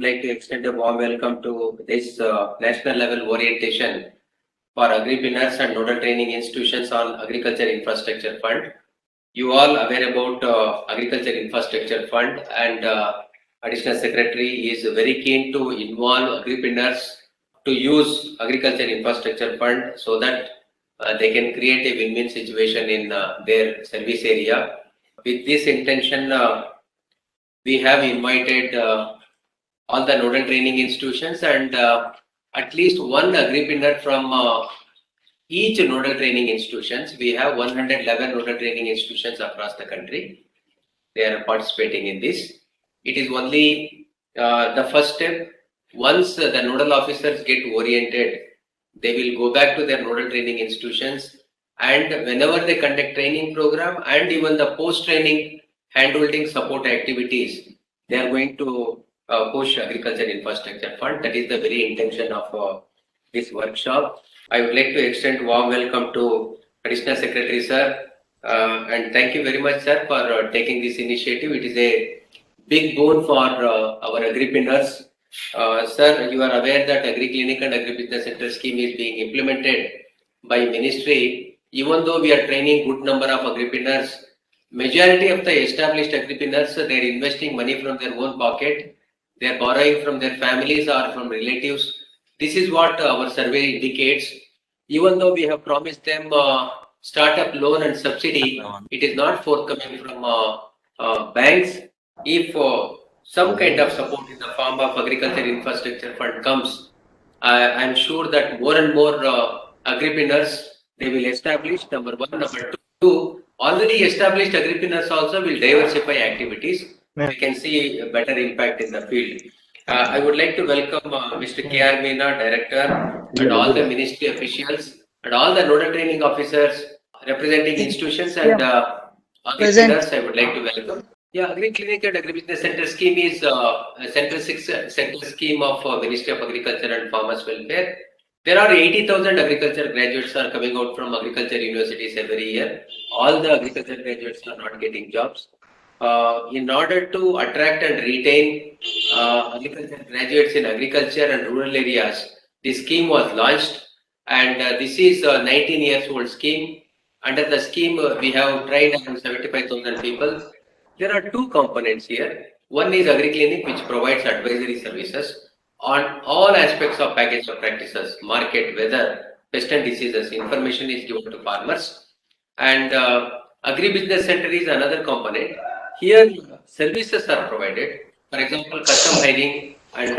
would like to extend a warm welcome to this national level orientation for agripreneurs and nodal training institutions on Agriculture Infrastructure Fund. You all aware about Agriculture Infrastructure Fund, and Additional Secretary is very keen to involve agripreneurs to use Agriculture Infrastructure Fund so that they can create a win-win situation in their service area. With this intention, we have invited all the nodal training institutions and at least one agripreneur from each nodal training institutions. We have 111 nodal training institutions across the country. They are participating in this. It is only the first step. Once the nodal officers get oriented, they will go back to their nodal training institutions, and whenever they conduct training program and even the post-training handholding support activities, they are going to push Agriculture Infrastructure Fund. That is the very intention of this workshop. I would like to extend warm welcome to Additional Secretary Sir, and thank you very much, sir, for taking this initiative. It is a big boon for our agripreneurs. Sir, you are aware that Agri Clinic and Agri Business Center scheme is being implemented by Ministry. Even though we are training good number of agripreneurs, majority of the established agripreneurs, they are investing money from their own pocket. They are borrowing from their families or from relatives. This is what our survey indicates. Even though we have promised them startup loan and subsidy, it is not forthcoming from banks. If some kind of support in the form of Agriculture Infrastructure Fund comes, I am sure that more and more agripreneurs, they will establish, number one. Number two, already established agripreneurs also will diversify activities. We can see a better impact in the field. I would like to welcome Mr. K.R. Meena, Director, and all the ministry officials and all the nodal training officers representing institutions and agripreneurs. I would like to welcome. Yeah, Agri Clinic and Agri Business Center scheme is a central scheme of Ministry of Agriculture and Farmers Welfare. There are 80,000 agriculture graduates are coming out from agriculture universities every year. All the agriculture graduates are not getting jobs. In order to attract and retain agriculture graduates in agriculture and rural areas, this scheme was launched, and this is a 19 years old scheme. Under the scheme, we have trained around 75,000 people. There are two components here. One is Agri Clinic, which provides advisory services on all aspects of package of practices, market, weather, pest and diseases. Information is given to farmers. And Agri Business Center is another component. Here, services are provided. For example, custom hiring and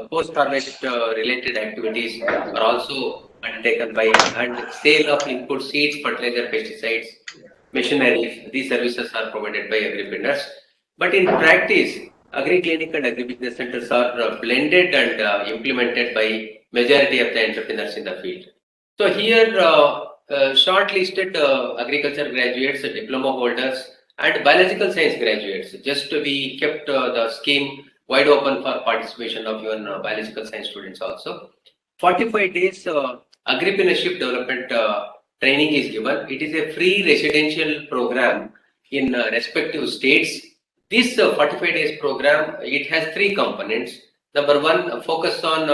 post-harvest related activities are also undertaken by, and sale of input seeds, fertilizer, pesticides, machineries. These services are provided by agripreneurs. But in practice, Agri Clinic and Agri Business Centers are blended and implemented by majority of the entrepreneurs in the field. So here, shortlisted agriculture graduates, diploma holders, and biological science graduates, just to be kept the scheme wide open for participation of even biological science students also. 45 days agripreneurship development training is given. It is a free residential program in respective states. This 45 days program, it has three components. Number one, focus on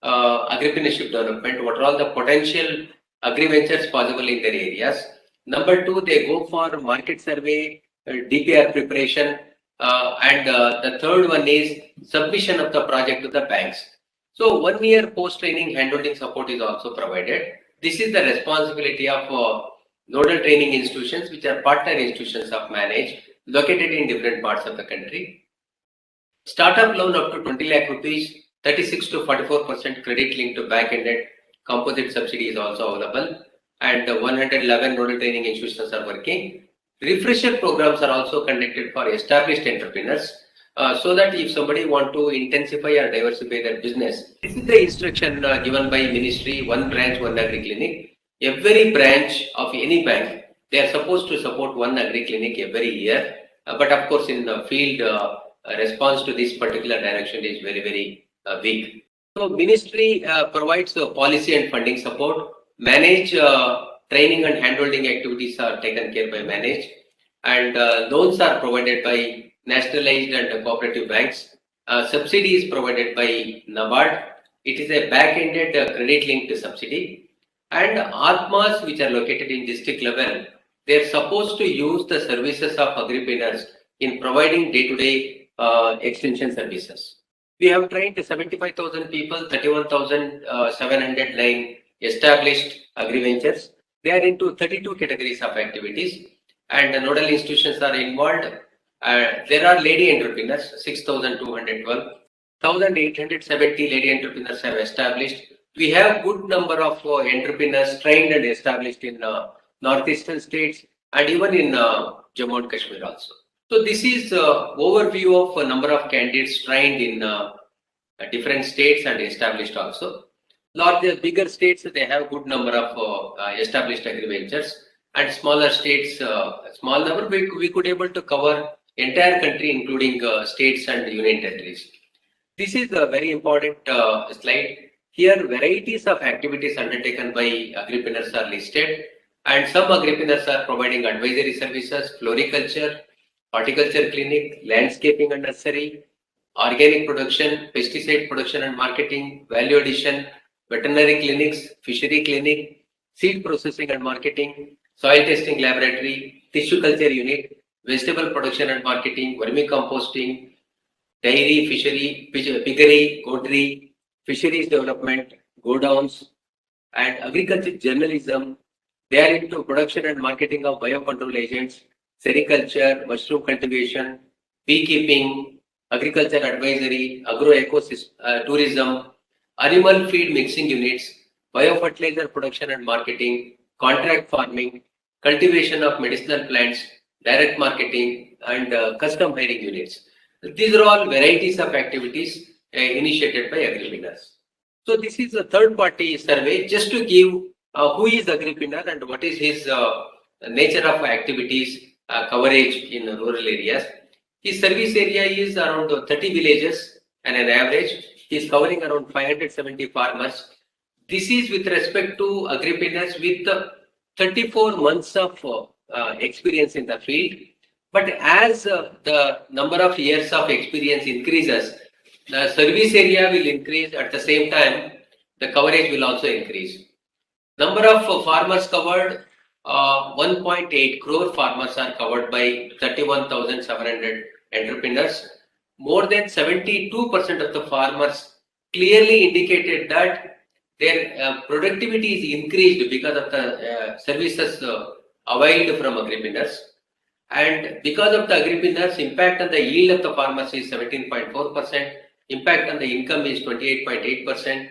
agripreneurship development. What are all the potential agri-ventures possible in their areas? Number two, they go for market survey, DPR preparation, and the third one is submission of the project to the banks. So 1 year post-training handholding support is also provided. This is the responsibility of nodal training institutions, which are partner institutions of Manage, located in different parts of the country. Startup loan up to 20 lakh rupees, 36 to 44% credit linked to back-ended composite subsidy is also available, and 111 nodal training institutions are working. Refresher programs are also conducted for established entrepreneurs, so that if somebody want to intensify or diversify their business, this is the instruction given by Ministry, one branch, one Agri Clinic. Every branch of any bank, they are supposed to support one Agri Clinic every year, but of course in the field, response to this particular direction is very, very weak. So Ministry provides policy and funding support. Manage training and handholding activities are taken care by Manage, and loans are provided by nationalized and cooperative banks. Subsidy is provided by NABARD. It is a back-ended credit-linked subsidy. And Atmas, which are located in district level, they are supposed to use the services of agripreneurs in providing day-to-day extension services. We have trained 75,000 people, 31,709 established agri-ventures. They are into 32 categories of activities, and the nodal institutions are involved. There are lady entrepreneurs, 6,212. 1,870 lady entrepreneurs have established. We have good number of entrepreneurs trained and established in northeastern states and even in Jammu and Kashmir also. So this is overview of a number of candidates trained in different states and established also. Larger, bigger states, they have good number of established agri-ventures, and smaller states, small number, we could able to cover entire country, including states and union territories. This is a very important slide. Here, varieties of activities undertaken by agripreneurs are listed, and some agripreneurs are providing advisory services, floriculture, horticulture clinic, landscaping and nursery, organic production, pesticide production and marketing, value addition, veterinary clinics, fishery clinic, seed processing and marketing, soil testing laboratory, tissue culture unit, vegetable production and marketing, vermicomposting, dairy, fishery, piggery, goatry, fisheries development, godowns, and agriculture journalism. They are into production and marketing of biocontrol agents, sericulture, mushroom cultivation, beekeeping, agriculture advisory, agro-ecosystem, tourism, animal feed mixing units, biofertilizer production and marketing, contract farming, cultivation of medicinal plants, direct marketing, and custom hiring units. These are all varieties of activities initiated by agripreneurs. So this is a third-party survey just to give who is agripreneur and what is his nature of activities coverage in rural areas. His service area is around 30 villages and an average. He is covering around 570 farmers. This is with respect to agripreneurs with 34 months of experience in the field. But as the number of years of experience increases, the service area will increase. At the same time, the coverage will also increase. Number of farmers covered, 1.8 crore farmers are covered by 31,700 entrepreneurs. More than 72% of the farmers clearly indicated that their productivity is increased because of the services availed from agripreneurs. And because of the agripreneurs, impact on the yield of the farmers is 17.4%, impact on the income is 28.8%.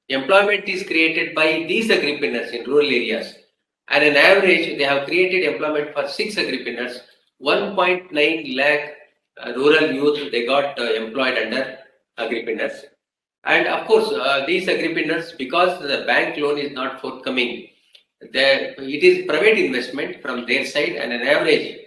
Employment is created by these agripreneurs in rural areas. And on average, they have created employment for 6 agripreneurs, 1.9 lakh rural youth they got employed under agripreneurs. And of course, these agripreneurs, because the bank loan is not forthcoming, it is private investment from their side, and an average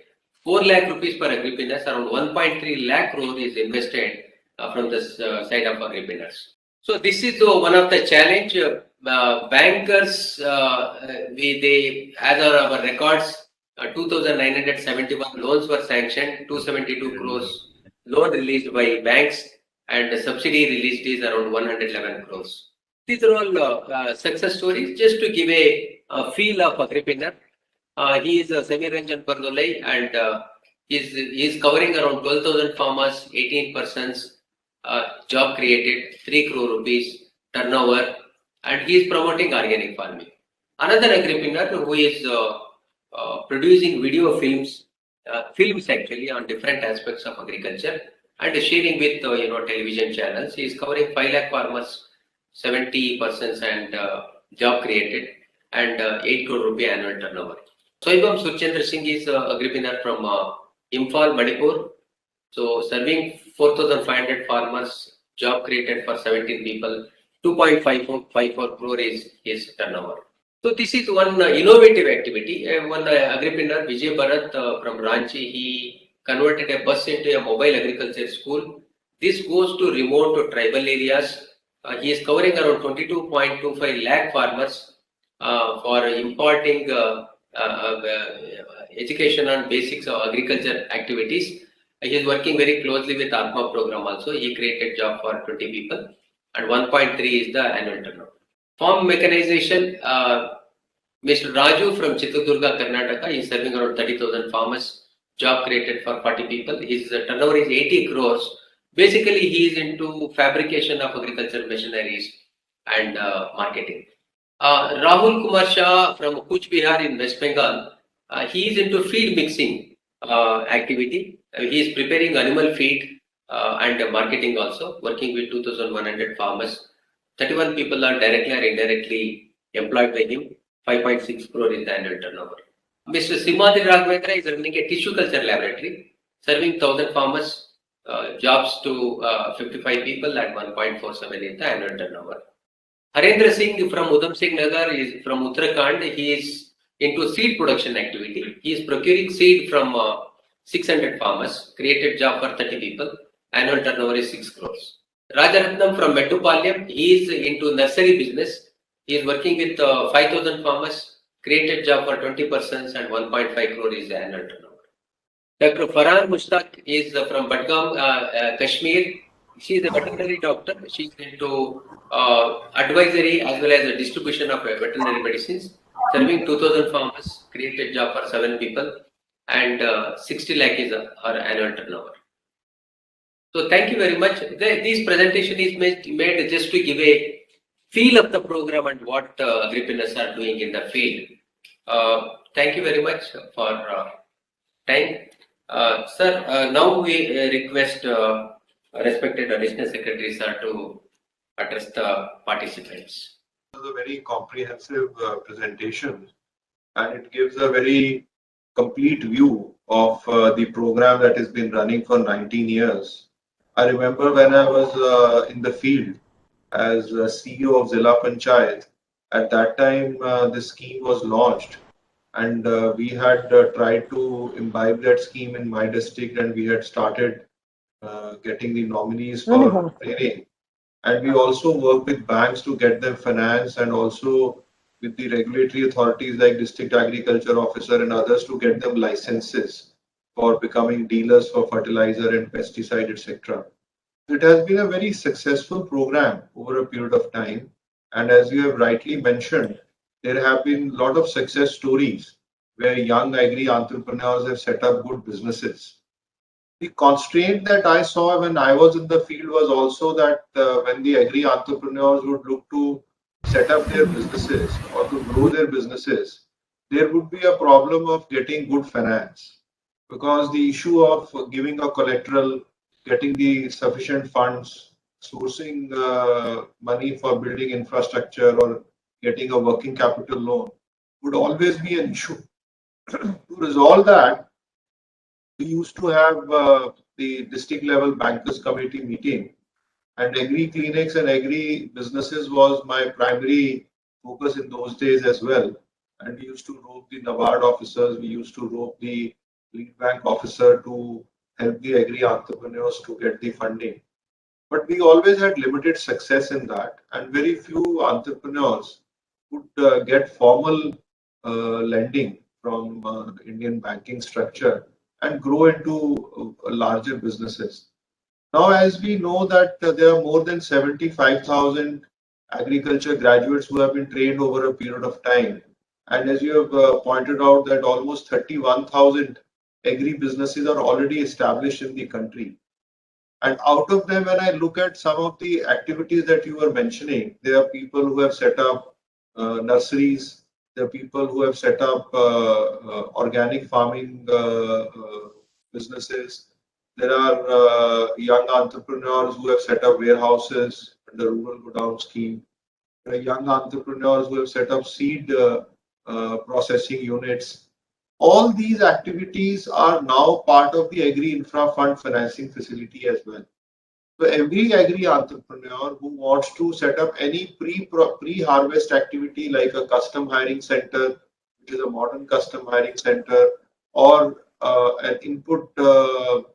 4 lakh rupees per agripreneurs, around 1.3 lakh crore is invested from the side of agripreneurs. So this is one of the challenge. Bankers, they as our records, 2,971 loans were sanctioned, 272 crores loan released by banks, and the subsidy released is around 111 crores. These are all success stories. Just to give a feel of agripreneur. He is Samir Ranjan Pardolai, and he is covering around 12,000 farmers, 18 persons, job created, 3 crore rupees turnover, and he is promoting organic farming. Another agripreneur who is producing video films, films actually on different aspects of agriculture and sharing with television channels. He is covering 5 lakh farmers, 70 persons, and job created, and 8 crore rupee annual turnover. Soibam Surchandra Singh is agripreneur from Imphal, Manipur. So serving 4,500 farmers, job created for 17 people, 2.54 crore is his turnover. So this is one innovative activity. One agripreneur, Vijay Bharat from Ranchi, he converted a bus into a mobile agriculture school. This goes to remote tribal areas. He is covering around 22.25 lakh farmers for imparting education on basics of agriculture activities. He is working very closely with Atma program also. He created job for 20 people, and 1.3 is the annual turnover. Farm mechanization, Mr. Raju from Chitradurga, Karnataka, is serving around 30,000 farmers. Job created for 40 people. His turnover is 80 crores. Basically, he is into fabrication of agricultural machineries and marketing. Rahul Kumar Shah from Kuch Bihar in West Bengal, he is into feed mixing activity. He is preparing animal feed and marketing also, working with 2,100 farmers. 31 people are directly or indirectly employed by him. 5.6 crore is the annual turnover. Mr. Simadri Raghavendra is running a tissue culture laboratory, serving 1,000 farmers, jobs to 55 people at 1.47 is the annual turnover. Harendra Singh from Udham Singh Nagar is from Uttarakhand. He is into seed production activity. He is procuring seed from 600 farmers, created job for 30 people. Annual turnover is 6 crores. Rajaratnam from Mettupalayam, he is into nursery business. He is working with 5,000 farmers, created job for 20 persons and 1.5 crore is the annual turnover. Dr. Farhan Mushtaq is from Badgam, Kashmir. She is a veterinary doctor. She is into advisory as well as the distribution of veterinary medicines, serving 2,000 farmers, created job for 7 people, and 60 lakh is her annual turnover. So thank you very much. This presentation is made just to give a feel of the program and what agripreneurs are doing in the field. Thank you very much for time. Sir, now we request respected Additional Secretary Sir to address the participants. It was a very comprehensive presentation, and it gives a very complete view of the program that has been running for 19 years. I remember when I was in the field as CEO of Zilla Panchayat, at that time this scheme was launched, and we had tried to imbibe that scheme in my district, and we had started getting the nominees for training. And we also work with banks to get them finance, and also with the regulatory authorities like District Agriculture Officer and others to get them licenses for becoming dealers for fertilizer and pesticide, etc. It has been a very successful program over a period of time. And as you have rightly mentioned, there have been a lot of success stories where young agri entrepreneurs have set up good businesses. The constraint that I saw when I was in the field was also that when the agri entrepreneurs would look to set up their businesses or to grow their businesses, there would be a problem of getting good finance, because the issue of giving a collateral, getting the sufficient funds, sourcing money for building infrastructure or getting a working capital loan would always be an issue. To resolve that, we used to have the district level bankers committee meeting, and agri clinics and agri businesses was my primary focus in those days as well. And we used to rope the NABARD officers, we used to rope the lead bank officer to help the agri entrepreneurs to get the funding. But we always had limited success in that, and very few entrepreneurs could get formal lending from Indian banking structure and grow into larger businesses. Now, as we know that there are more than 75,000 agriculture graduates who have been trained over a period of time, and as you have pointed out that almost 31,000 agri businesses are already established in the country. And out of them, when I look at some of the activities that you were mentioning, there are people who have set up nurseries. There are people who have set up organic farming businesses. There are young entrepreneurs who have set up warehouses under the Rural Godown Scheme. There are young entrepreneurs who have set up seed processing units. All these activities are now part of the Agri Infra Fund financing facility as well. So every agri entrepreneur who wants to set up any pre-harvest activity like a custom hiring center, which is a modern custom hiring center, or an input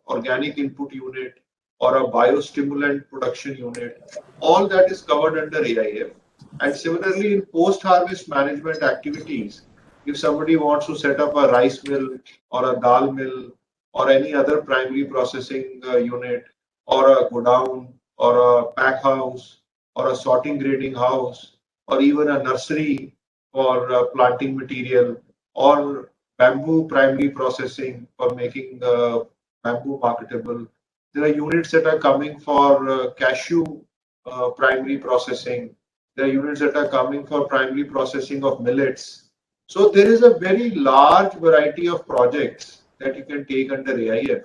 organic input unit, or a biostimulant production unit, all that is covered under AIF. And similarly, in post-harvest management activities, if somebody wants to set up a rice mill or a dal mill or any other primary processing unit, or a godown, or a pack house, or a sorting grading house, or even a nursery for planting material, or bamboo primary processing for making bamboo marketable. There are units that are coming for cashew primary processing. There are units that are coming for primary processing of millets. So there is a very large variety of projects that you can take under AIF.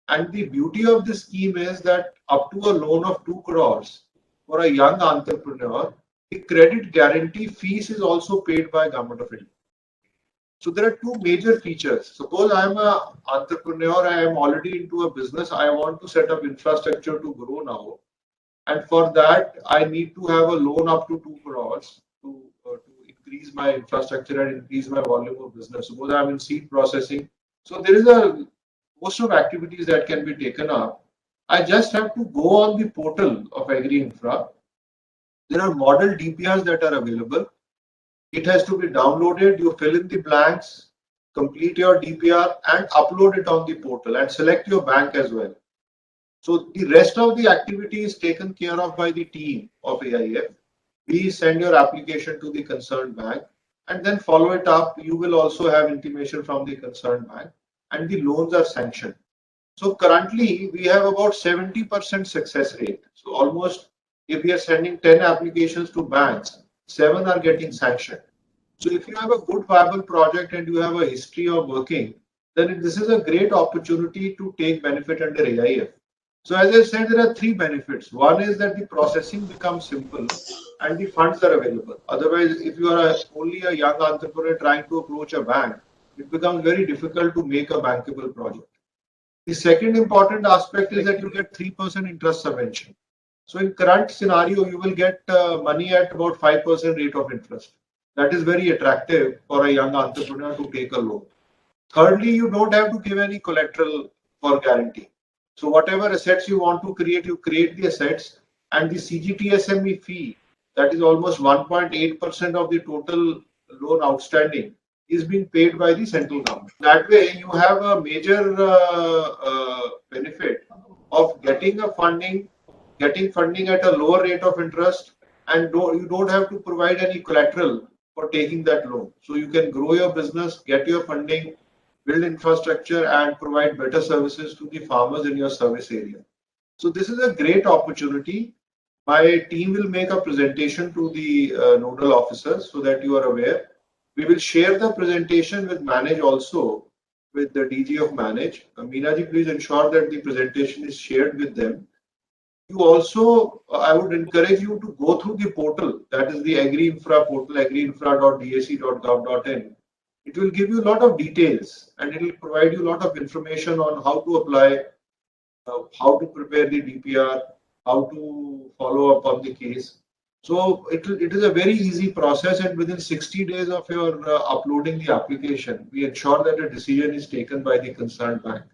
And the beauty of this scheme is that up to a loan of 2 crores for a young entrepreneur, the credit guarantee fees is also paid by Government of India. So there are two major features. Suppose I am an entrepreneur, I am already into a business, I want to set up infrastructure to grow now. And for that, I need to have a loan up to 2 crores to increase my infrastructure and increase my volume of business. Suppose I'm in seed processing. So there is a host of activities that can be taken up. I just have to go on the portal of Agri Infra. There are model DPRs that are available. It has to be downloaded. You fill in the blanks, complete your DPR, and upload it on the portal and select your bank as well. So the rest of the activity is taken care of by the team of AIF. We send your application to the concerned bank and then follow it up. You will also have intimation from the concerned bank and the loans are sanctioned. So currently we have about 70% success rate. So almost if we are sending 10 applications to banks, 7 are getting sanctioned. So if you have a good viable project and you have a history of working, then this is a great opportunity to take benefit under AIF. So as I said, there are 3 benefits. One is that the processing becomes simple and the funds are available. Otherwise, if you are only a young entrepreneur trying to approach a bank, it becomes very difficult to make a bankable project. The second important aspect is that you get 3% interest subvention. So in current scenario, you will get money at about 5% rate of interest. That is very attractive for a young entrepreneur to take a loan. Thirdly, you don't have to give any collateral for guarantee. So whatever assets you want to create, you create the assets, and the CGTSME fee, that is almost 1.8% of the total loan outstanding, is being paid by the central government. That way, you have a major benefit of getting funding at a lower rate of interest, and you don't have to provide any collateral for taking that loan. So you can grow your business, get your funding, build infrastructure, and provide better services to the farmers in your service area. So this is a great opportunity. My team will make a presentation to the nodal officers so that you are aware. We will share the presentation with Manage also, with the DG of Manage. Meena ji, please ensure that the presentation is shared with them. You also, I would encourage you to go through the portal, that is the Agri Infra portal, agriinfra.dac.gov.in. It will give you a lot of details and it will provide you a lot of information on how to apply, how to prepare the DPR, how to follow up on the case. So it is a very easy process, and within 60 days of your uploading the application, we ensure that a decision is taken by the concerned bank.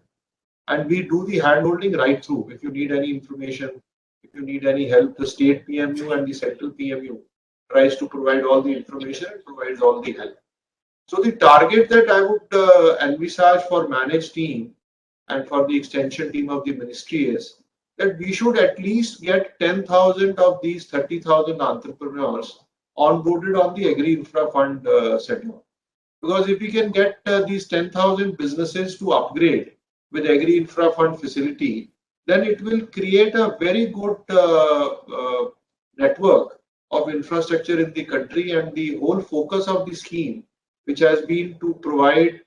And we do the handholding right through. If you need any information, if you need any help, the state PMU and the central PMU tries to provide all the information and provides all the help. So the target that I would envisage for Manage team and for the extension team of the ministry is that we should at least get 10,000 of these 30,000 entrepreneurs onboarded on the Agri Infra Fund setup. Because if we can get these 10,000 businesses to upgrade with Agri Infra Fund facility, then it will create a very good network of infrastructure in the country, and the whole focus of the scheme, which has been to provide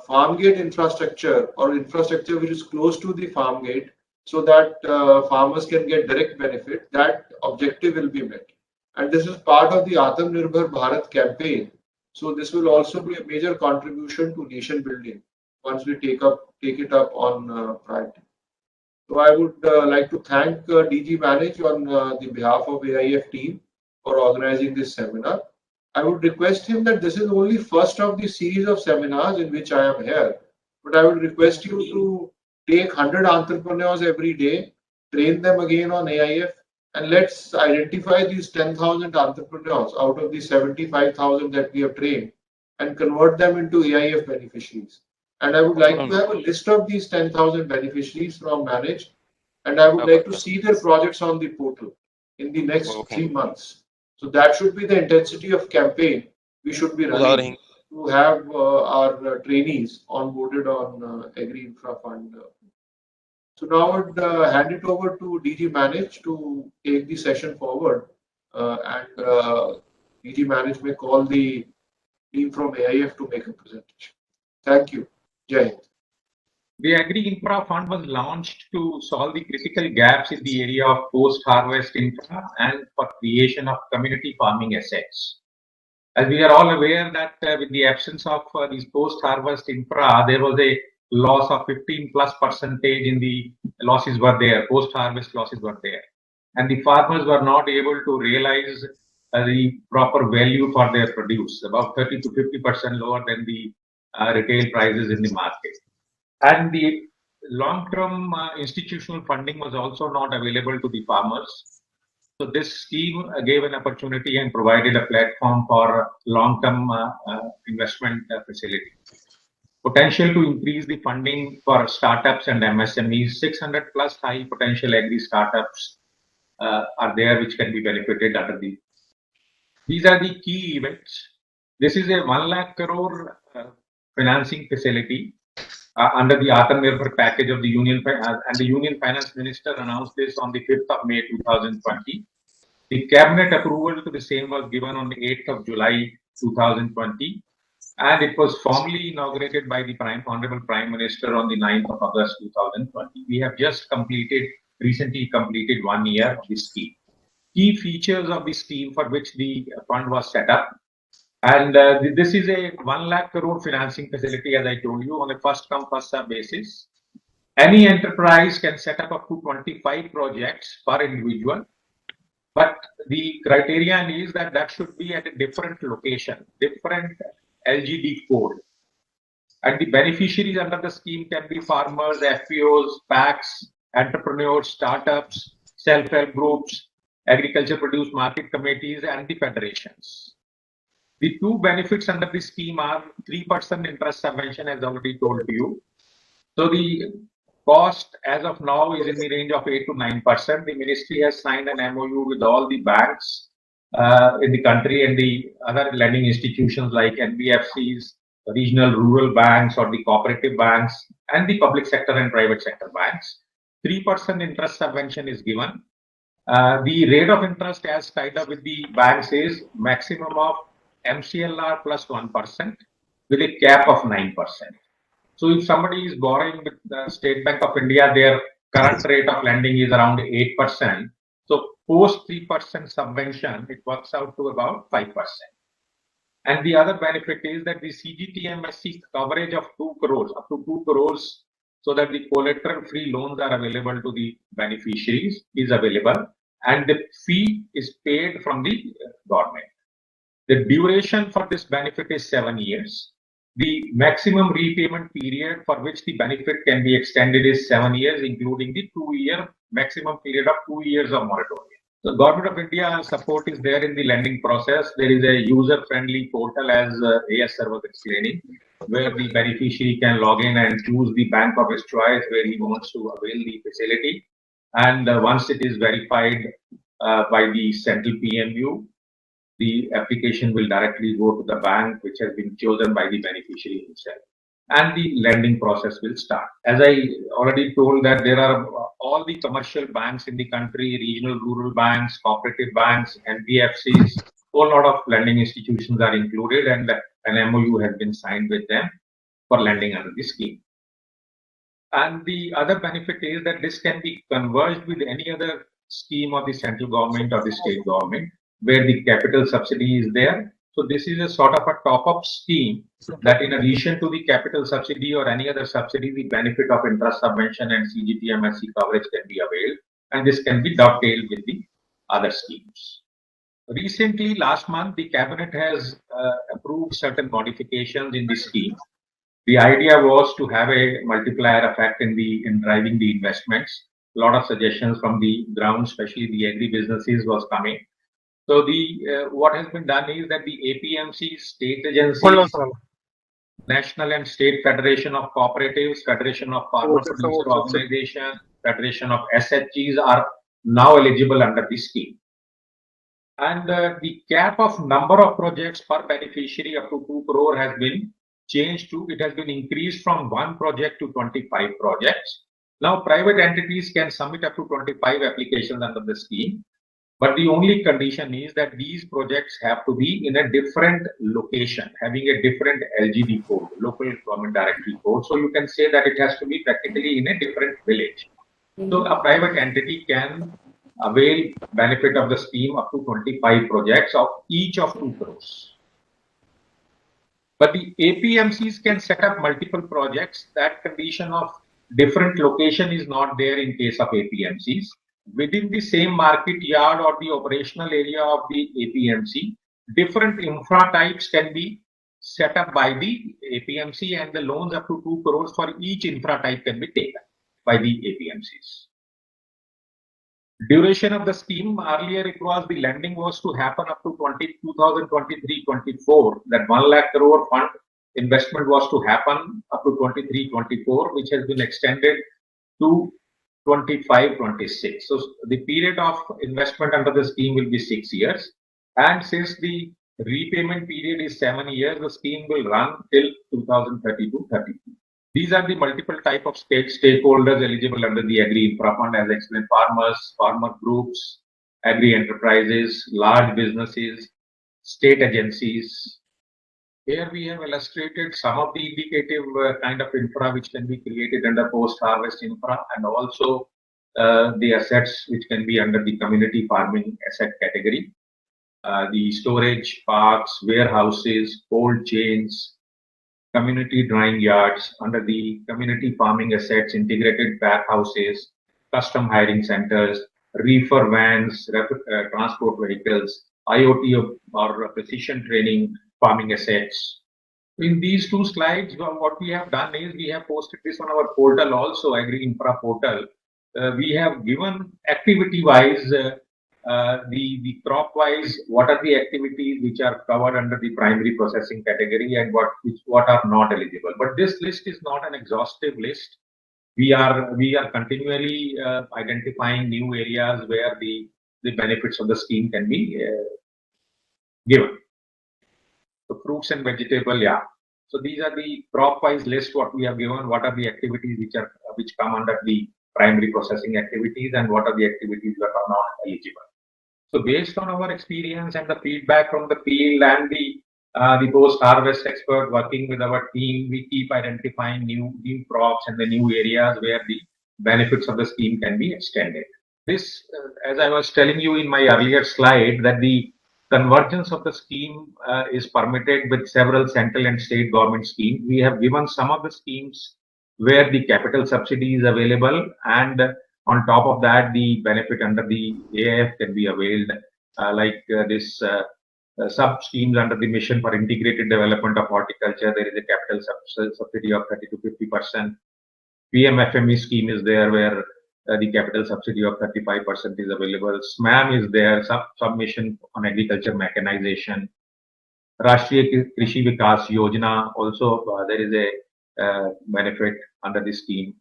farm gate infrastructure or infrastructure which is close to the farm gate so that farmers can get direct benefit, that objective will be met. And this is part of the Atmanirbhar Bharat campaign. So this will also be a major contribution to nation building once we take it up on priority. So I would like to thank DG Manage on the behalf of AIF team for organizing this seminar. I would request him that this is only first of the series of seminars in which I am here, but I would request you to take 100 entrepreneurs every day, train them again on AIF, and let's identify these 10,000 entrepreneurs out of the 75,000 that we have trained and convert them into AIF beneficiaries. And I would like to have a list of these 10,000 beneficiaries from Manage, and I would like to see their projects on the portal in the next 3 months. So that should be the intensity of campaign we should be running to have our trainees onboarded on Agri Infra Fund. So now I would hand it over to DG Manage to take the session forward, and DG Manage may call the team from AIF to make a presentation. Thank you. Jai Hind. The Agri Infra Fund was launched to solve the critical gaps in the area of post-harvest infra and for creation of community farming assets. As we are all aware that with the absence of these post-harvest infra, there was a loss of 15+% in the losses were there, post-harvest losses were there. And the farmers were not able to realize the proper value for their produce, about 30 to 50% lower than the retail prices in the market. And the long-term institutional funding was also not available to the farmers. So this scheme gave an opportunity and provided a platform for long-term investment facility. Potential to increase the funding for startups and MSMEs, 600 plus high potential agri startups are there which can be benefited under the. These are the key events. This is a 1 lakh crore financing facility under the Atmanirbhar package of the Union and the Union Finance Minister announced this on the 5th of May 2020. The cabinet approval to the same was given on the 8th of July 2020, and it was formally inaugurated by the Honorable Prime Minister on the 9th of August 2020. We have just recently completed 1 year of this scheme. Key features of the scheme for which the fund was set up. And this is a 1 lakh crore financing facility, as I told you, on a first come, first serve basis. Any enterprise can set up to 25 projects per individual. But the criterion is that should be at a different location, different LGD code. And the beneficiaries under the scheme can be farmers, FPOs, PACs, entrepreneurs, startups, self-help groups, agriculture produce market committees, and the federations. The two benefits under the scheme are 3% interest subvention, as already told to you. So the cost as of now is in the range of 8 to 9%. The ministry has signed an MOU with all the banks in the country and the other lending institutions like NBFCs, regional rural banks or the cooperative banks, and the public sector and private sector banks. 3% interest subvention is given. The rate of interest as tied up with the banks is maximum of MCLR plus 1% with a cap of 9%. So if somebody is borrowing with the State Bank of India, their current rate of lending is around 8%. So post 3% subvention, it works out to about 5%. And the other benefit is that the CGTMSE coverage of 2 crores, up to 2 crores, so that the collateral-free loans are available to the beneficiaries is available, and the fee is paid from the government. The duration for this benefit is 7 years. The maximum repayment period for which the benefit can be extended is 7 years, including the 2-year maximum period of 2 years of moratorium. The Government of India support is there in the lending process. There is a user-friendly portal, as AS sir was explaining, where the beneficiary can log in and choose the bank of his choice where he wants to avail the facility. And once it is verified by the central PMU, the application will directly go to the bank which has been chosen by the beneficiary himself, and the lending process will start. As I already told that there are all the commercial banks in the country, regional rural banks, cooperative banks, NBFCs, a whole lot of lending institutions are included, and an MOU has been signed with them for lending under the scheme. And the other benefit is that this can be converged with any other scheme of the central government or the state government, where the capital subsidy is there. So this is a sort of a top-up scheme that in addition to the capital subsidy or any other subsidy, the benefit of interest subvention and CGTMSE coverage can be availed, and this can be dovetailed with the other schemes. Recently, last month, the cabinet has approved certain modifications in the scheme. The idea was to have a multiplier effect in driving the investments. A lot of suggestions from the ground, especially the agri businesses, was coming. So the what has been done is that the APMC state agencies National and State Federation of Cooperatives, Federation of Farmer Producer Organization, Federation of SHGs are now eligible under the scheme. And the cap of number of projects per beneficiary up to 2 crore has been changed to, it has been increased from 1 project to 25 projects. Now private entities can submit up to 25 applications under the scheme, but the only condition is that these projects have to be in a different location, having a different LGD code, local government directory code. So you can say that it has to be practically in a different village. So a private entity can avail benefit of the scheme up to 25 projects of each of 2 crores. But the APMCs can set up multiple projects. That condition of different location is not there in case of APMCs. Within the same market yard or the operational area of the APMC, different infra types can be set up by the APMC, and the loans up to 2 crores for each infra type can be taken by the APMCs. Duration of the scheme, earlier it was the lending was to happen up to 2023-24, that 1 lakh crore fund investment was to happen up to 23-24, which has been extended to 25-26. So the period of investment under the scheme will be 6 years. And since the repayment period is 7 years, the scheme will run till 2032-32. These are the multiple type of stakeholders eligible under the Agri Infra Fund, as explained: farmers, farmer groups, agri enterprises, large businesses, state agencies. Here we have illustrated some of the indicative kind of infra which can be created under post-harvest infra, and also the assets which can be under the community farming asset category. The storage parks, warehouses, cold chains, community drying yards under the community farming assets, integrated warehouses, custom hiring centers, reefer vans, transport vehicles, IoT or precision training farming assets. In these 2 slides, what we have done is we have posted this on our portal also, Agri Infra portal. We have given activity-wise, the crop-wise, what are the activities which are covered under the primary processing category and what are not eligible. But this list is not an exhaustive list. We are continually identifying new areas where the benefits of the scheme can be given. So fruits and vegetable, yeah. So these are the crop-wise list what we have given. What are the activities which come under the primary processing activities, and what are the activities that are not eligible. So based on our experience and the feedback from the field and the post-harvest expert working with our team, we keep identifying new crops and the new areas where the benefits of the scheme can be extended. This, as I was telling you in my earlier slide, that the convergence of the scheme is permitted with several central and state government schemes. We have given some of the schemes where the capital subsidy is available, and on top of that, the benefit under the AIF can be availed, this sub schemes under the Mission for Integrated Development of Horticulture. There is a capital subsidy of 30 to 50%. PMFME scheme is there, where the capital subsidy of 35% is available. SMAM is there, Submission on Agriculture Mechanization. Rashtriya Krishi Vikas Yojana, also there is a benefit under the scheme.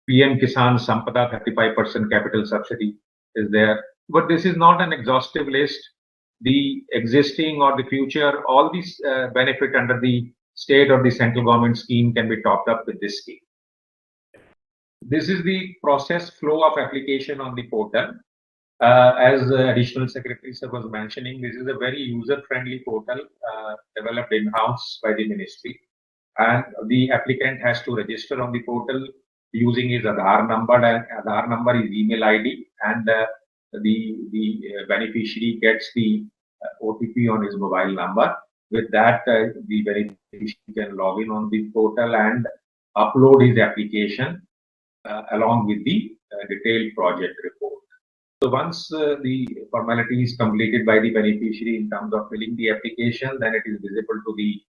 PM Kisan Sampada 35% capital subsidy is there. But this is not an exhaustive list. The existing or the future, all these benefit under the state or the central government scheme can be topped up with this scheme. This is the process flow of application on the portal. As Additional Secretary Sir was mentioning, this is a very user-friendly portal developed in-house by the ministry. And the applicant has to register on the portal using his Aadhaar number, and Aadhaar number is email ID, and the beneficiary gets the OTP on his mobile number. With that, the beneficiary can log in on the portal and upload his application along with the detailed project report. So once the formality is completed by the beneficiary in terms of filling the application, then it is visible to the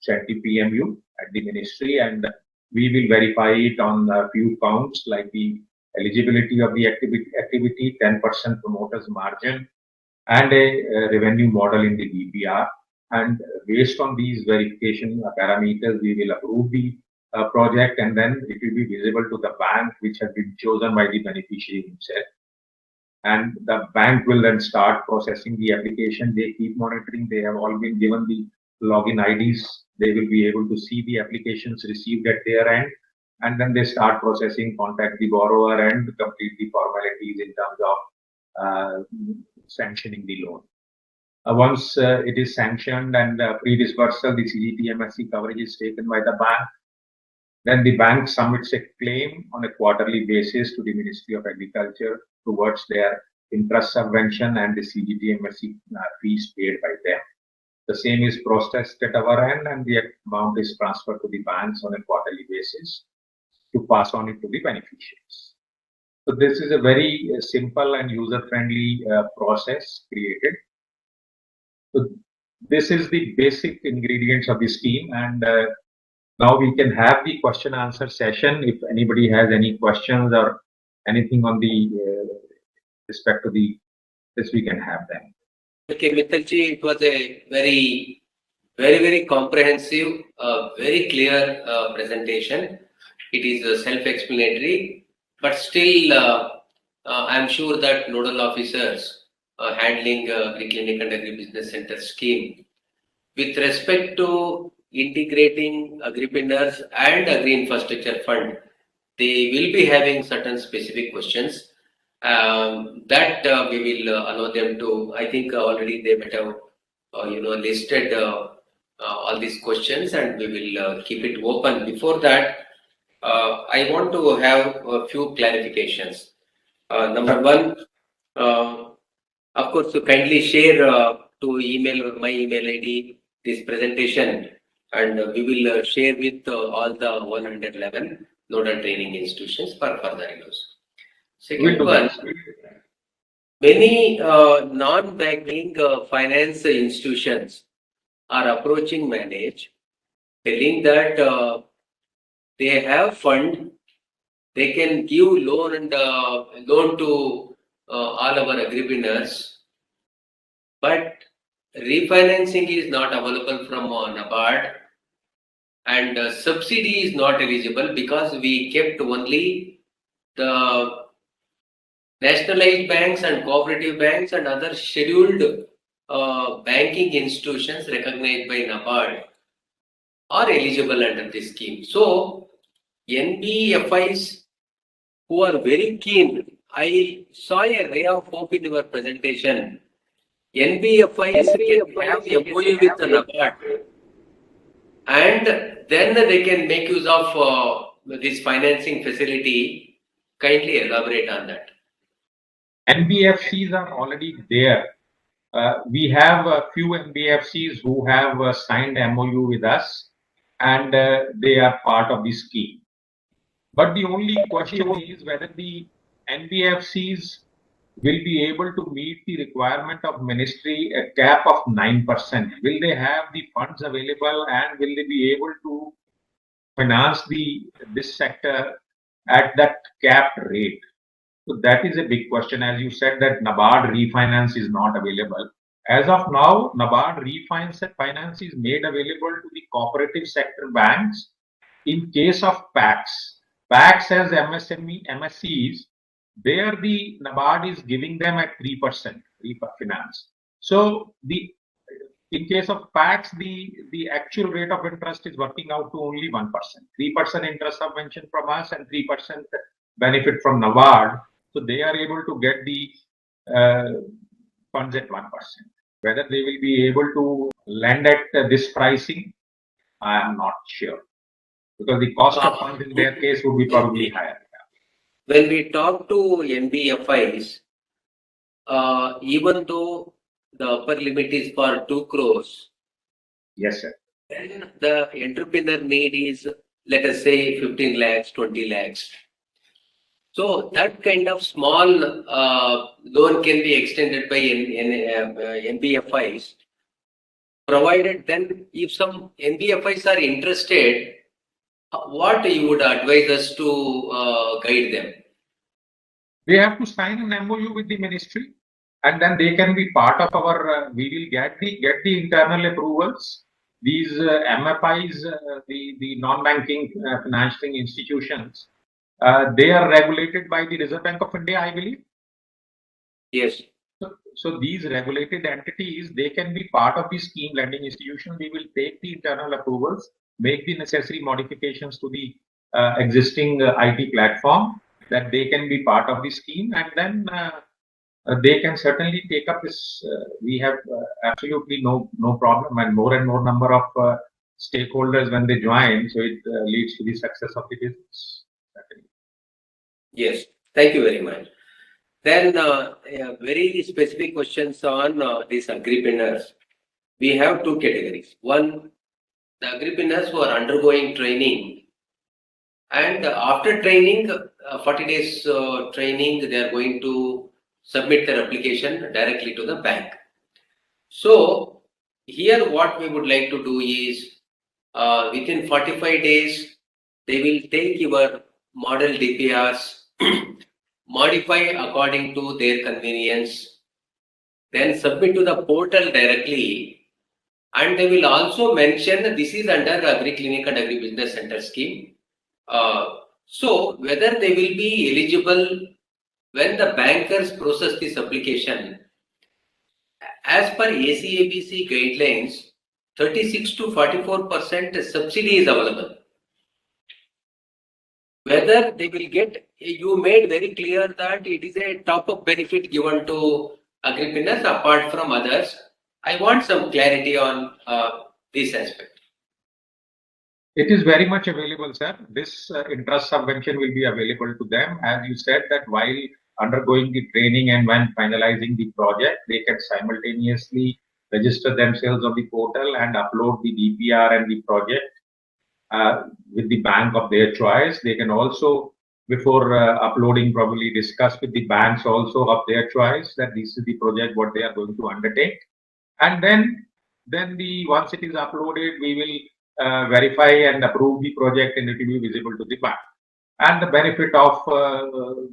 Shanti PMU at the ministry, and we will verify it on a few counts, like the eligibility of the activity, 10% promoters margin, and a revenue model in the DPR. And based on these verification parameters, we will approve the project, and then it will be visible to the bank which has been chosen by the beneficiary himself. And the bank will then start processing the application. They keep monitoring. They have all been given the login IDs. They will be able to see the applications received at their end, and then they start processing, contact the borrower, and complete the formalities in terms of sanctioning the loan. Once it is sanctioned and pre-disbursal, the CGT-MSE coverage is taken by the bank. Then the bank submits a claim on a quarterly basis to the Ministry of Agriculture towards their interest subvention and the CGT-MSE fees paid by them. The same is processed at our end, and the amount is transferred to the banks on a quarterly basis to pass on it to the beneficiaries. So this is a very simple and user-friendly process created. So this is the basic ingredients of the scheme, and now we can have the question answer session. If anybody has any questions or anything on the respect to this, we can have them. Okay, Mittalji, it was a very comprehensive, very clear presentation. It is self-explanatory, but still, I'm sure that nodal officers handling Agri-Clinic and Agri-Business Center scheme, with respect to integrating Agripreneurs and Agri-Infrastructure Fund, they will be having certain specific questions that we will allow them to. I think already they might have listed all these questions, and we will keep it open. Before that, I want to have a few clarifications. Number one, of course, to kindly share to my email ID this presentation, and we will share with all the 111 nodal training institutions for further use. Second one, many non-banking finance institutions are approaching Manage, telling that they have fund, they can give loan to all our agripreneurs, but refinancing is not available from NABARD, and subsidy is not eligible because we kept only the nationalized banks and cooperative banks and other scheduled banking institutions recognized by NABARD are eligible under this scheme. So NBFIs who are very keen, I saw a ray of hope in your presentation. NBFIs can have MOU with the NABARD, and then they can make use of this financing facility. Kindly elaborate on that. NBFCs are already there. We have a few NBFCs who have signed MOU with us, and they are part of the scheme. But the only question is whether the NBFCs will be able to meet the requirement of ministry, a cap of 9%. Will they have the funds available, and will they be able to finance this sector at that capped rate? So that is a big question. As you said, that NABARD refinance is not available. As of now, NABARD refinance is made available to the cooperative sector banks in case of PACs. PACs as MSCs, there the NABARD is giving them at 3% finance. So in case of PACs, the actual rate of interest is working out to only 1%. 3% interest subvention from us and 3% benefit from NABARD. So they are able to get the funds at 1%. Whether they will be able to lend at this pricing, I am not sure, because the cost of funds in their case would be probably higher. When we talk to NBFIs, even though the upper limit is for 2 crores, yes, sir, then the entrepreneur need is, let us say, 15 lakhs, 20 lakhs. So that kind of small loan can be extended by NBFIs, provided then if some NBFIs are interested, what you would advise us to guide them? They have to sign an MOU with the ministry, and then they can be part of our. We will get the internal approvals. These MFIs, the non-banking financing institutions, they are regulated by the Reserve Bank of India, I believe. Yes. So these regulated entities, they can be part of the scheme lending institution. We will take the internal approvals, make the necessary modifications to the existing IT platform that they can be part of the scheme, and then they can certainly take up this. We have absolutely no problem, and more number of stakeholders when they join, so it leads to the success of the business. Certainly. Yes. Thank you very much. Then very specific questions on these agripreneurs. We have two categories. One, the agripreneurs who are undergoing training, and after training, 40 days training, they are going to submit their application directly to the bank. So here what we would like to do is within 45 days, they will take your model DPRs, modify according to their convenience, then submit to the portal directly, and they will also mention that this is under Agri-Clinic and Agri-Business Center scheme. So whether they will be eligible when the bankers process this application, as per ACABC guidelines, 36 to 44% subsidy is available. Whether they will get, you made very clear that it is a top-up benefit given to agripreneurs apart from others. I want some clarity on this aspect. It is very much available, sir. This interest subvention will be available to them. As you said that while undergoing the training and when finalizing the project, they can simultaneously register themselves on the portal and upload the DPR and the project with the bank of their choice. They can also, before uploading, probably discuss with the banks also of their choice that this is the project what they are going to undertake. And then once it is uploaded, we will verify and approve the project, and it will be visible to the bank. And the benefit of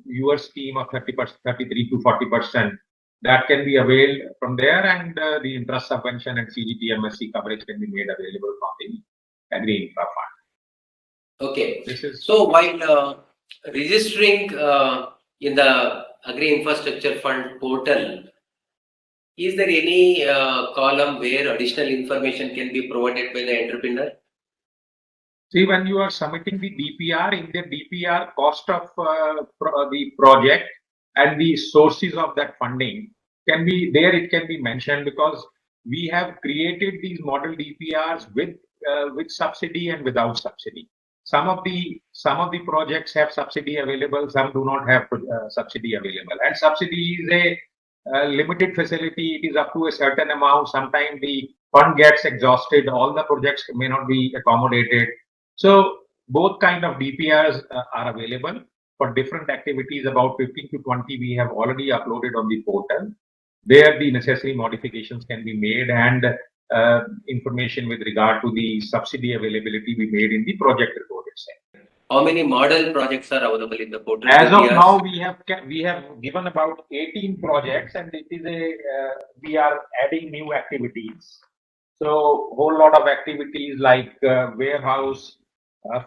your scheme of 33 to 40%, that can be availed from there, and the interest subvention and CGT MSC coverage can be made available from the Agri Infra Fund. Okay. So while registering in the Agri Infrastructure Fund portal, is there any column where additional information can be provided by the entrepreneur? See, when you are submitting the DPR, in the DPR, cost of the project and the sources of that funding can be there. It can be mentioned because we have created these model DPRs with subsidy and without subsidy. Some of the projects have subsidy available, some do not have subsidy available. And subsidy is a limited facility. It is up to a certain amount. Sometimes the fund gets exhausted. All the projects may not be accommodated. So both kind of DPRs are available for different activities. About 15 to 20 we have already uploaded on the portal. There the necessary modifications can be made, and information with regard to the subsidy availability be made in the project report itself. How many model projects are available in the portal? As of now, we have given about 18 projects, and it is we are adding new activities. So whole lot of activities like warehouse,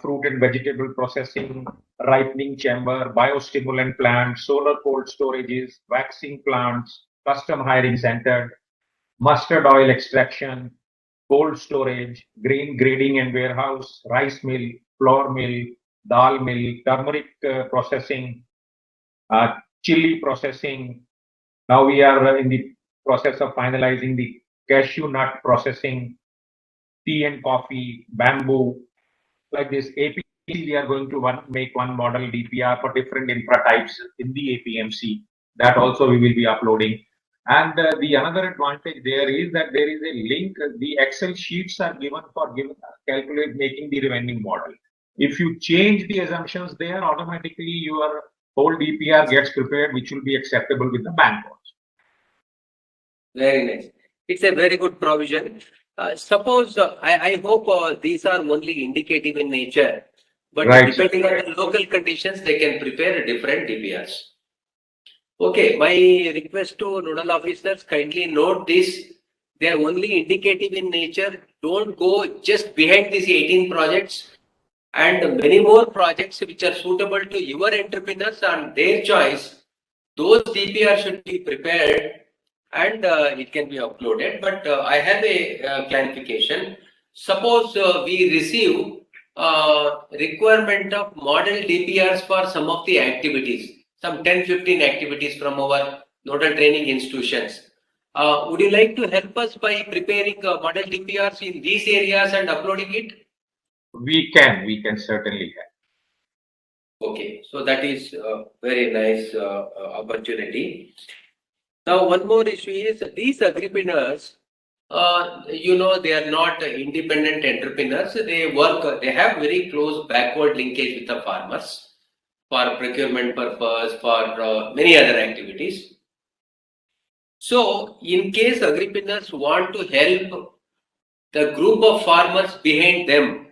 fruit and vegetable processing, ripening chamber, biostimulant plant, solar cold storages, waxing plants, custom hiring center, mustard oil extraction, cold storage, grain grading and warehouse, rice mill, flour mill, dal mill, turmeric processing, chili processing. Now we are in the process of finalizing the cashew nut processing, tea and coffee, bamboo. Like this APMC, we are going to make one model DPR for different infra types in the APMC. That also we will be uploading. And the another advantage there is that there is a link. The Excel sheets are given for calculate making the revenue model. If you change the assumptions there, automatically your whole DPR gets prepared, which will be acceptable with the bank also. Very nice. It's a very good provision. Suppose, I hope these are only indicative in nature, but right, depending on the local conditions, they can prepare different DPRs. Okay, my request to nodal officers, kindly note this. They are only indicative in nature. Don't go just behind these 18 projects and many more projects which are suitable to your entrepreneurs and their choice. Those DPR should be prepared and it can be uploaded. But I have a clarification. Suppose we receive requirement of model DPRs for some of the activities, some 10-15 activities from our nodal training institutions. Would you like to help us by preparing model DPRs in these areas and uploading it? We can certainly help. Okay, so that is a very nice opportunity. Now, one more issue is these agripreneurs, they are not independent entrepreneurs. They work, they have very close backward linkage with the farmers for procurement purpose, for many other activities. So, in case agripreneurs want to help the group of farmers behind them,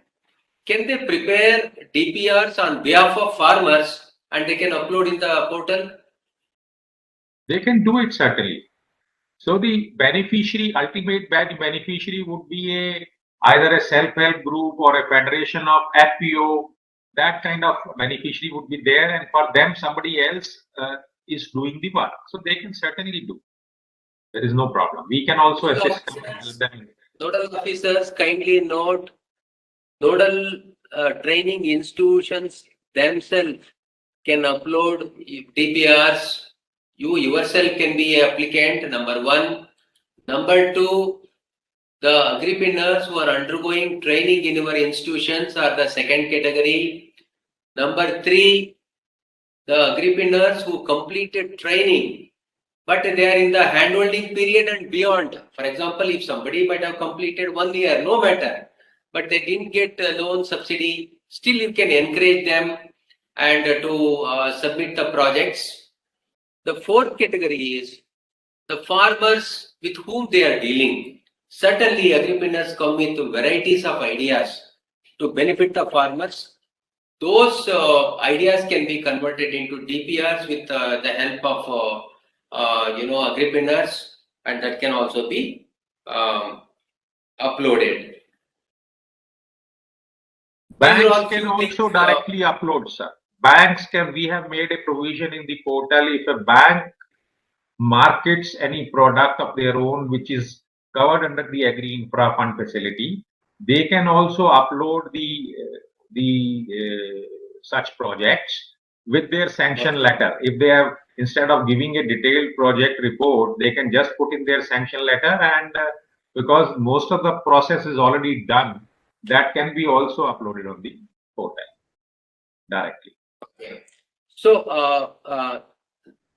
can they prepare DPRs on behalf of farmers and they can upload in the portal? They can do it certainly. So the beneficiary, ultimate beneficiary would be either a self-help group or a federation of FPO. That kind of beneficiary would be there, and for them somebody else is doing the work. So they can certainly do. There is no problem. We can also assist them. Nodal officers, kindly note, nodal training institutions themselves can upload DPRs. You yourself can be an applicant, number one. Number two, the agripreneurs who are undergoing training in our institutions are the second category. Number three, the agripreneurs who completed training, but they are in the handholding period and beyond. For example, if somebody might have completed 1 year, no matter, but they didn't get a loan subsidy, still you can encourage them and to submit the projects. The fourth category is the farmers with whom they are dealing. Certainly, agripreneurs come with varieties of ideas to benefit the farmers. Those ideas can be converted into DPRs with the help of agripreneurs, and that can also be uploaded. Banks can also directly upload, sir. Banks can, we have made a provision in the portal. If a bank markets any product of their own which is covered under the Agri Infra Fund facility, they can also upload the such projects with their sanction letter. If they have, instead of giving a detailed project report, they can just put in their sanction letter, and because most of the process is already done, that can be also uploaded on the portal directly. Okay. So,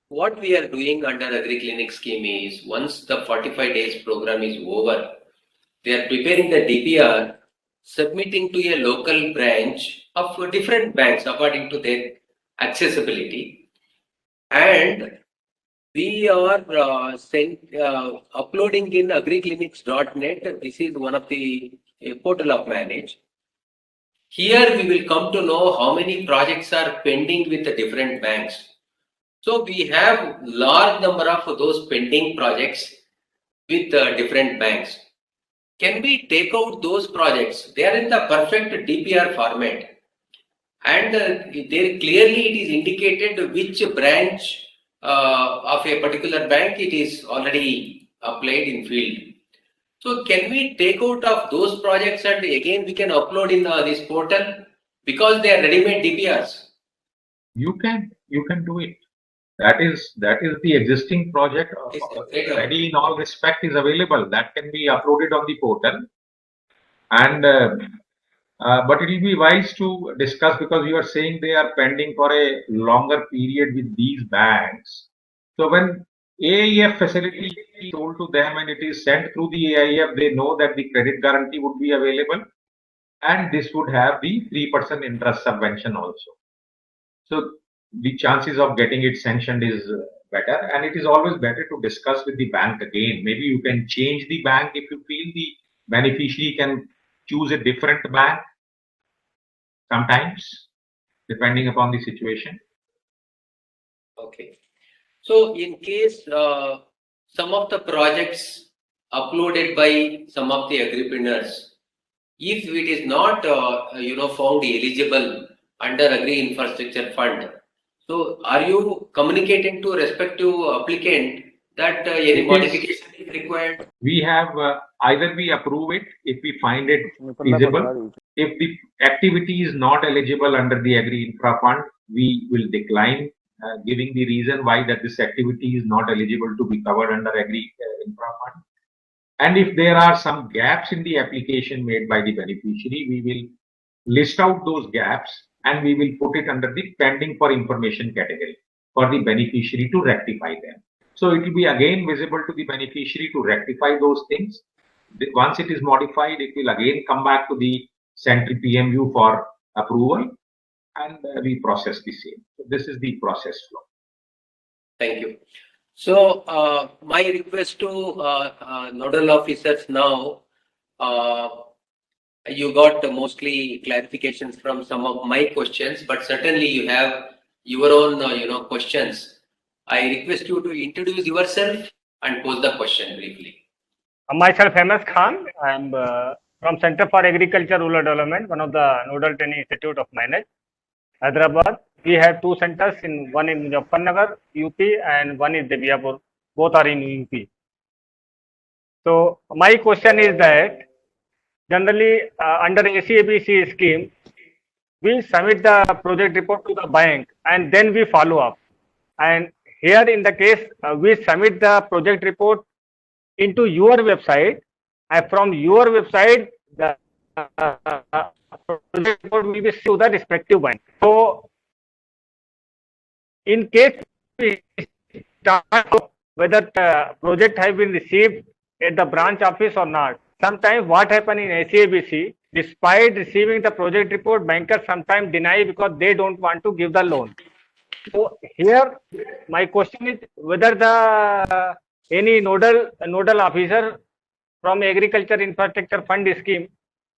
what we are doing under Agri Clinic scheme is once the 45 days program is over, they are preparing the DPR, submitting to a local branch of different banks according to their accessibility, and we are uploading in agriclinics.net. This is one of the portal of Manage. Here we will come to know how many projects are pending with the different banks. So we have large number of those pending projects with different banks. Can we take out those projects? They are in the perfect DPR format, and there clearly it is indicated which branch of a particular bank it is already applied in field. So can we take out of those projects and again we can upload in this portal because they are ready-made DPRs? You can do it. That is the existing project, ready in all respect, is available. That can be uploaded on the portal, and but it will be wise to discuss, because you are saying they are pending for a longer period with these banks. So when AIF facility is told to them and it is sent through the AIF, they know that the credit guarantee would be available, and this would have the 3% interest subvention also. So the chances of getting it sanctioned is better, and it is always better to discuss with the bank again. Maybe you can change the bank if you feel the beneficiary can choose a different bank sometimes, depending upon the situation. Okay. So in case some of the projects uploaded by some of the agripreneurs, if it is not found eligible under Agri Infrastructure Fund, so are you communicating to respective applicant that any It is- modification is required? We have either we approve it if we find it feasible. If the activity is not eligible under the Agri Infra Fund, we will decline giving the reason why that this activity is not eligible to be covered under Agri Infra Fund. And if there are some gaps in the application made by the beneficiary, we will list out those gaps and we will put it under the pending for information category for the beneficiary to rectify them. So it will be again visible to the beneficiary to rectify those things. Once it is modified, it will again come back to the central PMU for approval and we process the same. So this is the process flow. Thank you. So my request to nodal officers now, you got mostly clarifications from some of my questions, but certainly you have your own questions. I request you to introduce yourself and pose the question briefly. Myself, MS Khan. I am from Center for Agriculture Rural Development, one of the nodal training institute of Manage, Hyderabad. We have two centers, one in Muzaffarnagar, UP, and one is Debiapur. Both are in UP. So my question is that generally under ACABC scheme, we submit the project report to the bank and then we follow up. And here in the case, we submit the project report into your website, and from your website, the project report will be sent to the respective bank. So, in case we start whether the project has been received at the branch office or not, sometimes what happens in ACABC, despite receiving the project report, bankers sometimes deny because they don't want to give the loan. So here, my question is whether the any nodal officer from Agriculture Infrastructure Fund scheme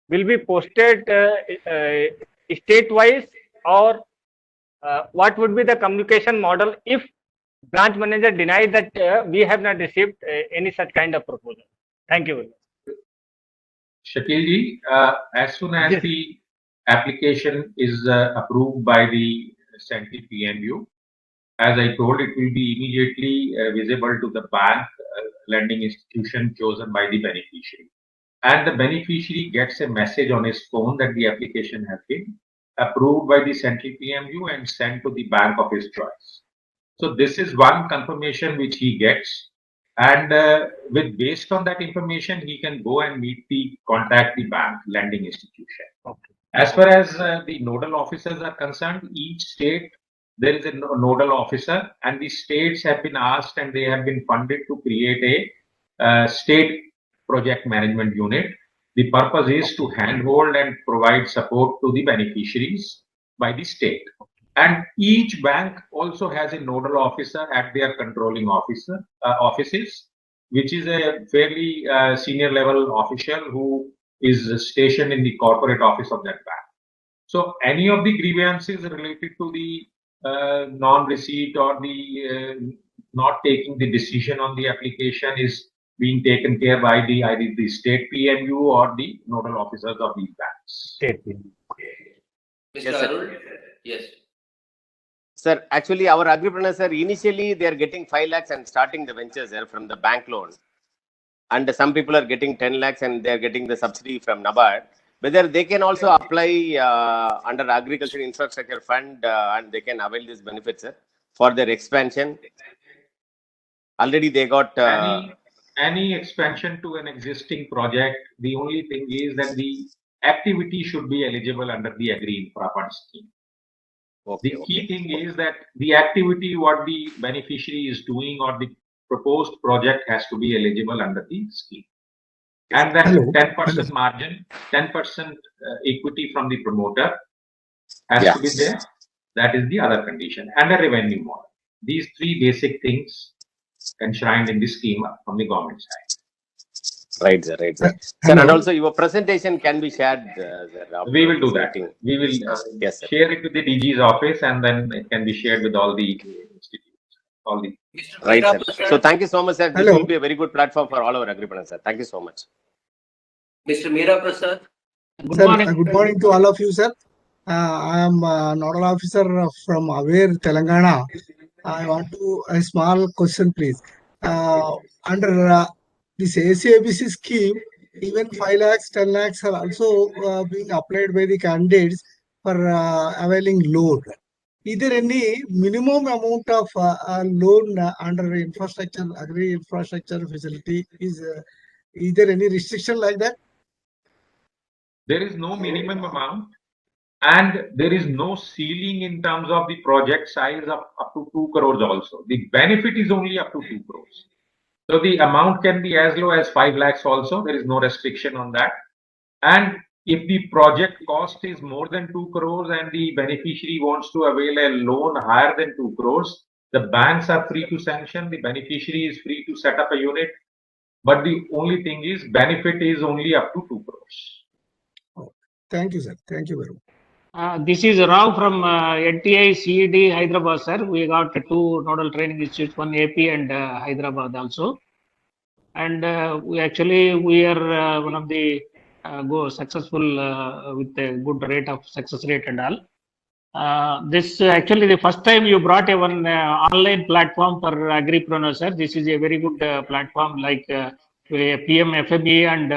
will be posted state-wise, or what would be the communication model if branch manager denied that we have not received any such kind of proposal? Thank you very much. Shakil ji, as soon as Yes. the application is approved by the central PMU, as I told, it will be immediately visible to the bank lending institution chosen by the beneficiary. And the beneficiary gets a message on his phone that the application has been approved by the central PMU and sent to the bank of his choice. So this is one confirmation which he gets. And based on that information, he can go and contact the bank lending institution. Okay. As far as the nodal officers are concerned, each state there is a nodal officer, and the states have been asked and they have been funded to create a state project management unit. The purpose is to handhold and provide support to the beneficiaries by the state. And each bank also has a nodal officer at their controlling offices, which is a fairly senior level official who is stationed in the corporate office of that bank. So any of the grievances related to the non-receipt or the not taking the decision on the application is being taken care by either the state PMU or the nodal officers of these banks. State. Mr. Yes, sir. Arul? Yes. Sir, actually, our agripreneurs, sir, initially they are getting 5 lakhs and starting the ventures from the bank loan. And some people are getting 10 lakhs and they are getting the subsidy from NABARD. Whether they can also apply under Agriculture Infrastructure Fund and they can avail this benefit, sir, for their expansion. Already they got... Any expansion to an existing project, the only thing is that the activity should be eligible under the Agri Infra Fund scheme. Okay, The key thing is that the activity what the beneficiary is doing or the proposed project has to be eligible under the scheme. And then 10% margin, 10% equity from the promoter has to be there. That is the other condition. And a revenue model. These three basic things enshrined in the scheme from the government side. Right, sir, right, sir. Sir, and also your presentation can be shared. We will do that. We will yes, sir. share it with the DG's office and then it can be shared with all the institutes. Mr. Right, Meera sir. Prasad. So thank you so much, sir. This Hello. will be a very good platform for all our agripreneurs, sir. Thank you so much. Mr. Meera Prasad. Sir, good morning to all of you, sir. I am nodal officer from Aware, Telangana. I want to a small question, please. Under this ACABC scheme, even 5 lakhs, 10 lakhs are also being applied by the candidates for availing loan. Is there any minimum amount of loan under infrastructure, agri infrastructure facility? Is there any restriction like that? There is no minimum amount and there is no ceiling in terms of the project size of up to 2 crores also. The benefit is only up to 2 crores. So the amount can be as low as 5 lakhs also. There is no restriction on that. And if the project cost is more than 2 crores and the beneficiary wants to avail a loan higher than 2 crores, the banks are free to sanction. The beneficiary is free to set up a unit. But the only thing is benefit is only up to 2 crores. Thank you, sir. Thank you very much. This is Rao from NTI CED Hyderabad, sir. We got 2 nodal training institutes, one AP and Hyderabad also. And we are one of the successful with a good rate of success rate and all. This actually the first time you brought a one online platform for agripreneurs, sir. This is a very good platform like PM FME and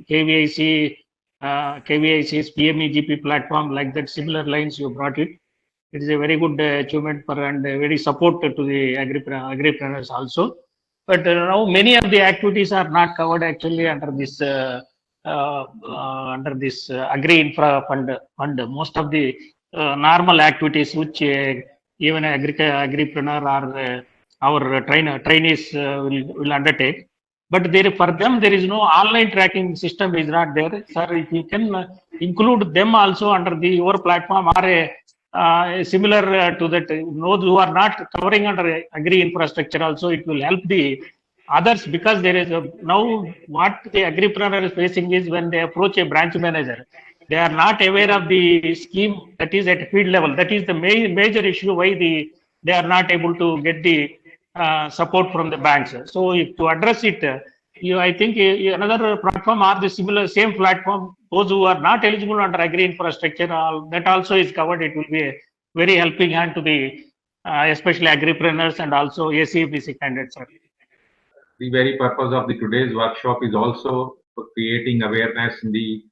KVIC. KVIC's PMEGP platform, like that similar lines you brought it. It is a very good achievement for and very support to the agripreneurs also. But now many of the activities are not covered actually under this agri infra fund. Most of the normal activities which even agripreneur or our trainees will undertake. But for them, there is no online tracking system is not there. Sir, if you can include them also under your platform or similar to that, those who are not covering under agri infrastructure also, it will help the others because there is now what the agripreneur is facing is when they approach a branch manager, they are not aware of the scheme that is at field level. That is the major issue why they are not able to get the support from the banks. So if to address it, I think another platform or the similar same platform, those who are not eligible under agri infrastructure, that also is covered. It will be a very helping hand to the especially agripreneurs and also ACABC candidates. The very purpose of the today's workshop is also for creating awareness in the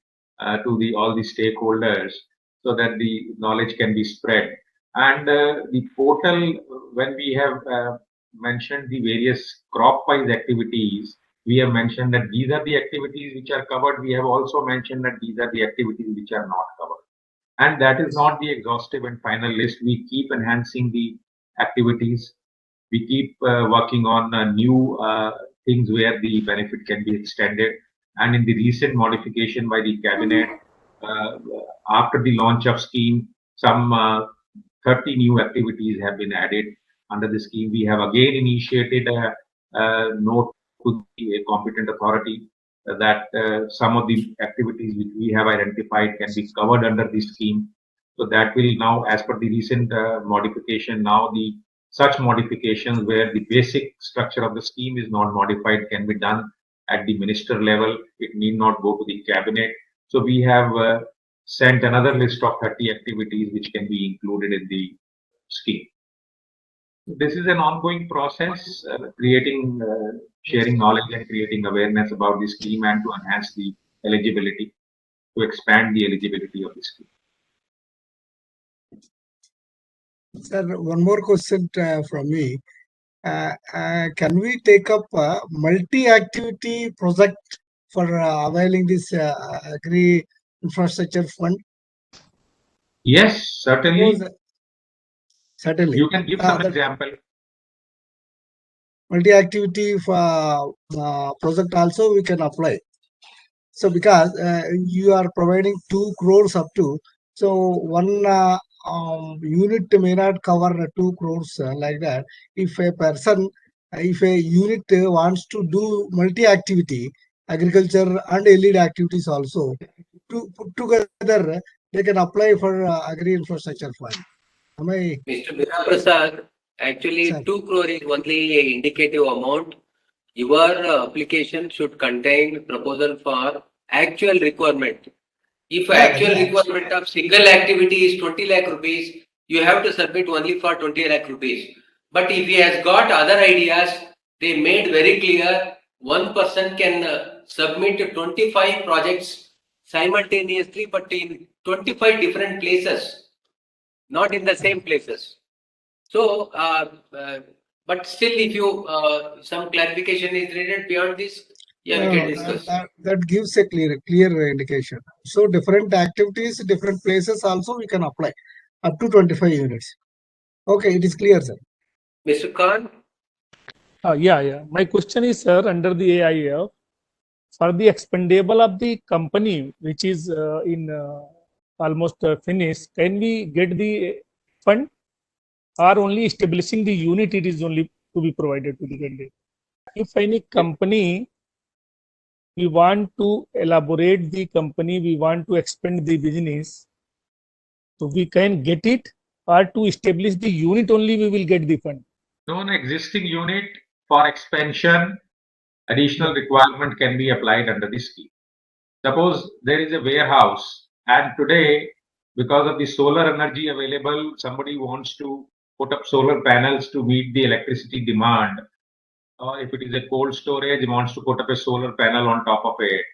to all the stakeholders so that the knowledge can be spread. And the portal, when we have mentioned the various crop-wise activities, we have mentioned that these are the activities which are covered. We have also mentioned that these are the activities which are not covered. And that is not the exhaustive and final list. We keep enhancing the activities. We keep working on new things where the benefit can be extended. And in the recent modification by the cabinet, after the launch of scheme, some 30 new activities have been added under the scheme. We have again initiated a note to the competent authority that some of the activities which we have identified can be covered under the scheme. So that will now, as per the recent modification, now the such modifications where the basic structure of the scheme is not modified can be done at the minister level. It need not go to the cabinet. So we have sent another list of 30 activities which can be included in the scheme. This is an ongoing process, sharing knowledge and creating awareness about the scheme and to enhance the eligibility, to expand the eligibility of the scheme. Sir, one more question from me. Can we take up a multi-activity project for availing this agri infrastructure fund? Yes, certainly. Certainly. You can give some example. Multi-activity project also we can apply. So because you are providing 2 crores up to, so one unit may not cover 2 crores like that. If a unit wants to do multi-activity, agriculture and LED activities also, to put together, they can apply for agri infrastructure fund. Mr. Meera Prasad, Actually, Sir. 2 crore is only a indicative amount. Your application should contain proposal for actual requirement. If Yeah, actual yeah. requirement of single activity is 20 lakh rupees, you have to submit only for 20 lakh rupees. But if he has got other ideas, they made very clear one person can submit 25 projects simultaneously, but in 25 different places, not in the same places. So, but still, if you some clarification is needed beyond this, yeah, we No, can no, discuss. that gives a clear indication. So different activities, different places also we can apply up to 25 units. Okay, it is clear, sir. Mr. Khan, Yeah. My question is, sir, under the AIF, for the expendable of the company, which is in almost finished, can we get the fund, or only establishing the unit it is only to be provided to the candidate? If any company, we want to elaborate the company, we want to expand the business, so we can get it, or to establish the unit only we will get the fund. So an existing unit for expansion, additional requirement can be applied under the scheme. Suppose there is a warehouse and today, because of the solar energy available, somebody wants to put up solar panels to meet the electricity demand. Or if it is a cold storage, wants to put up a solar panel on top of it.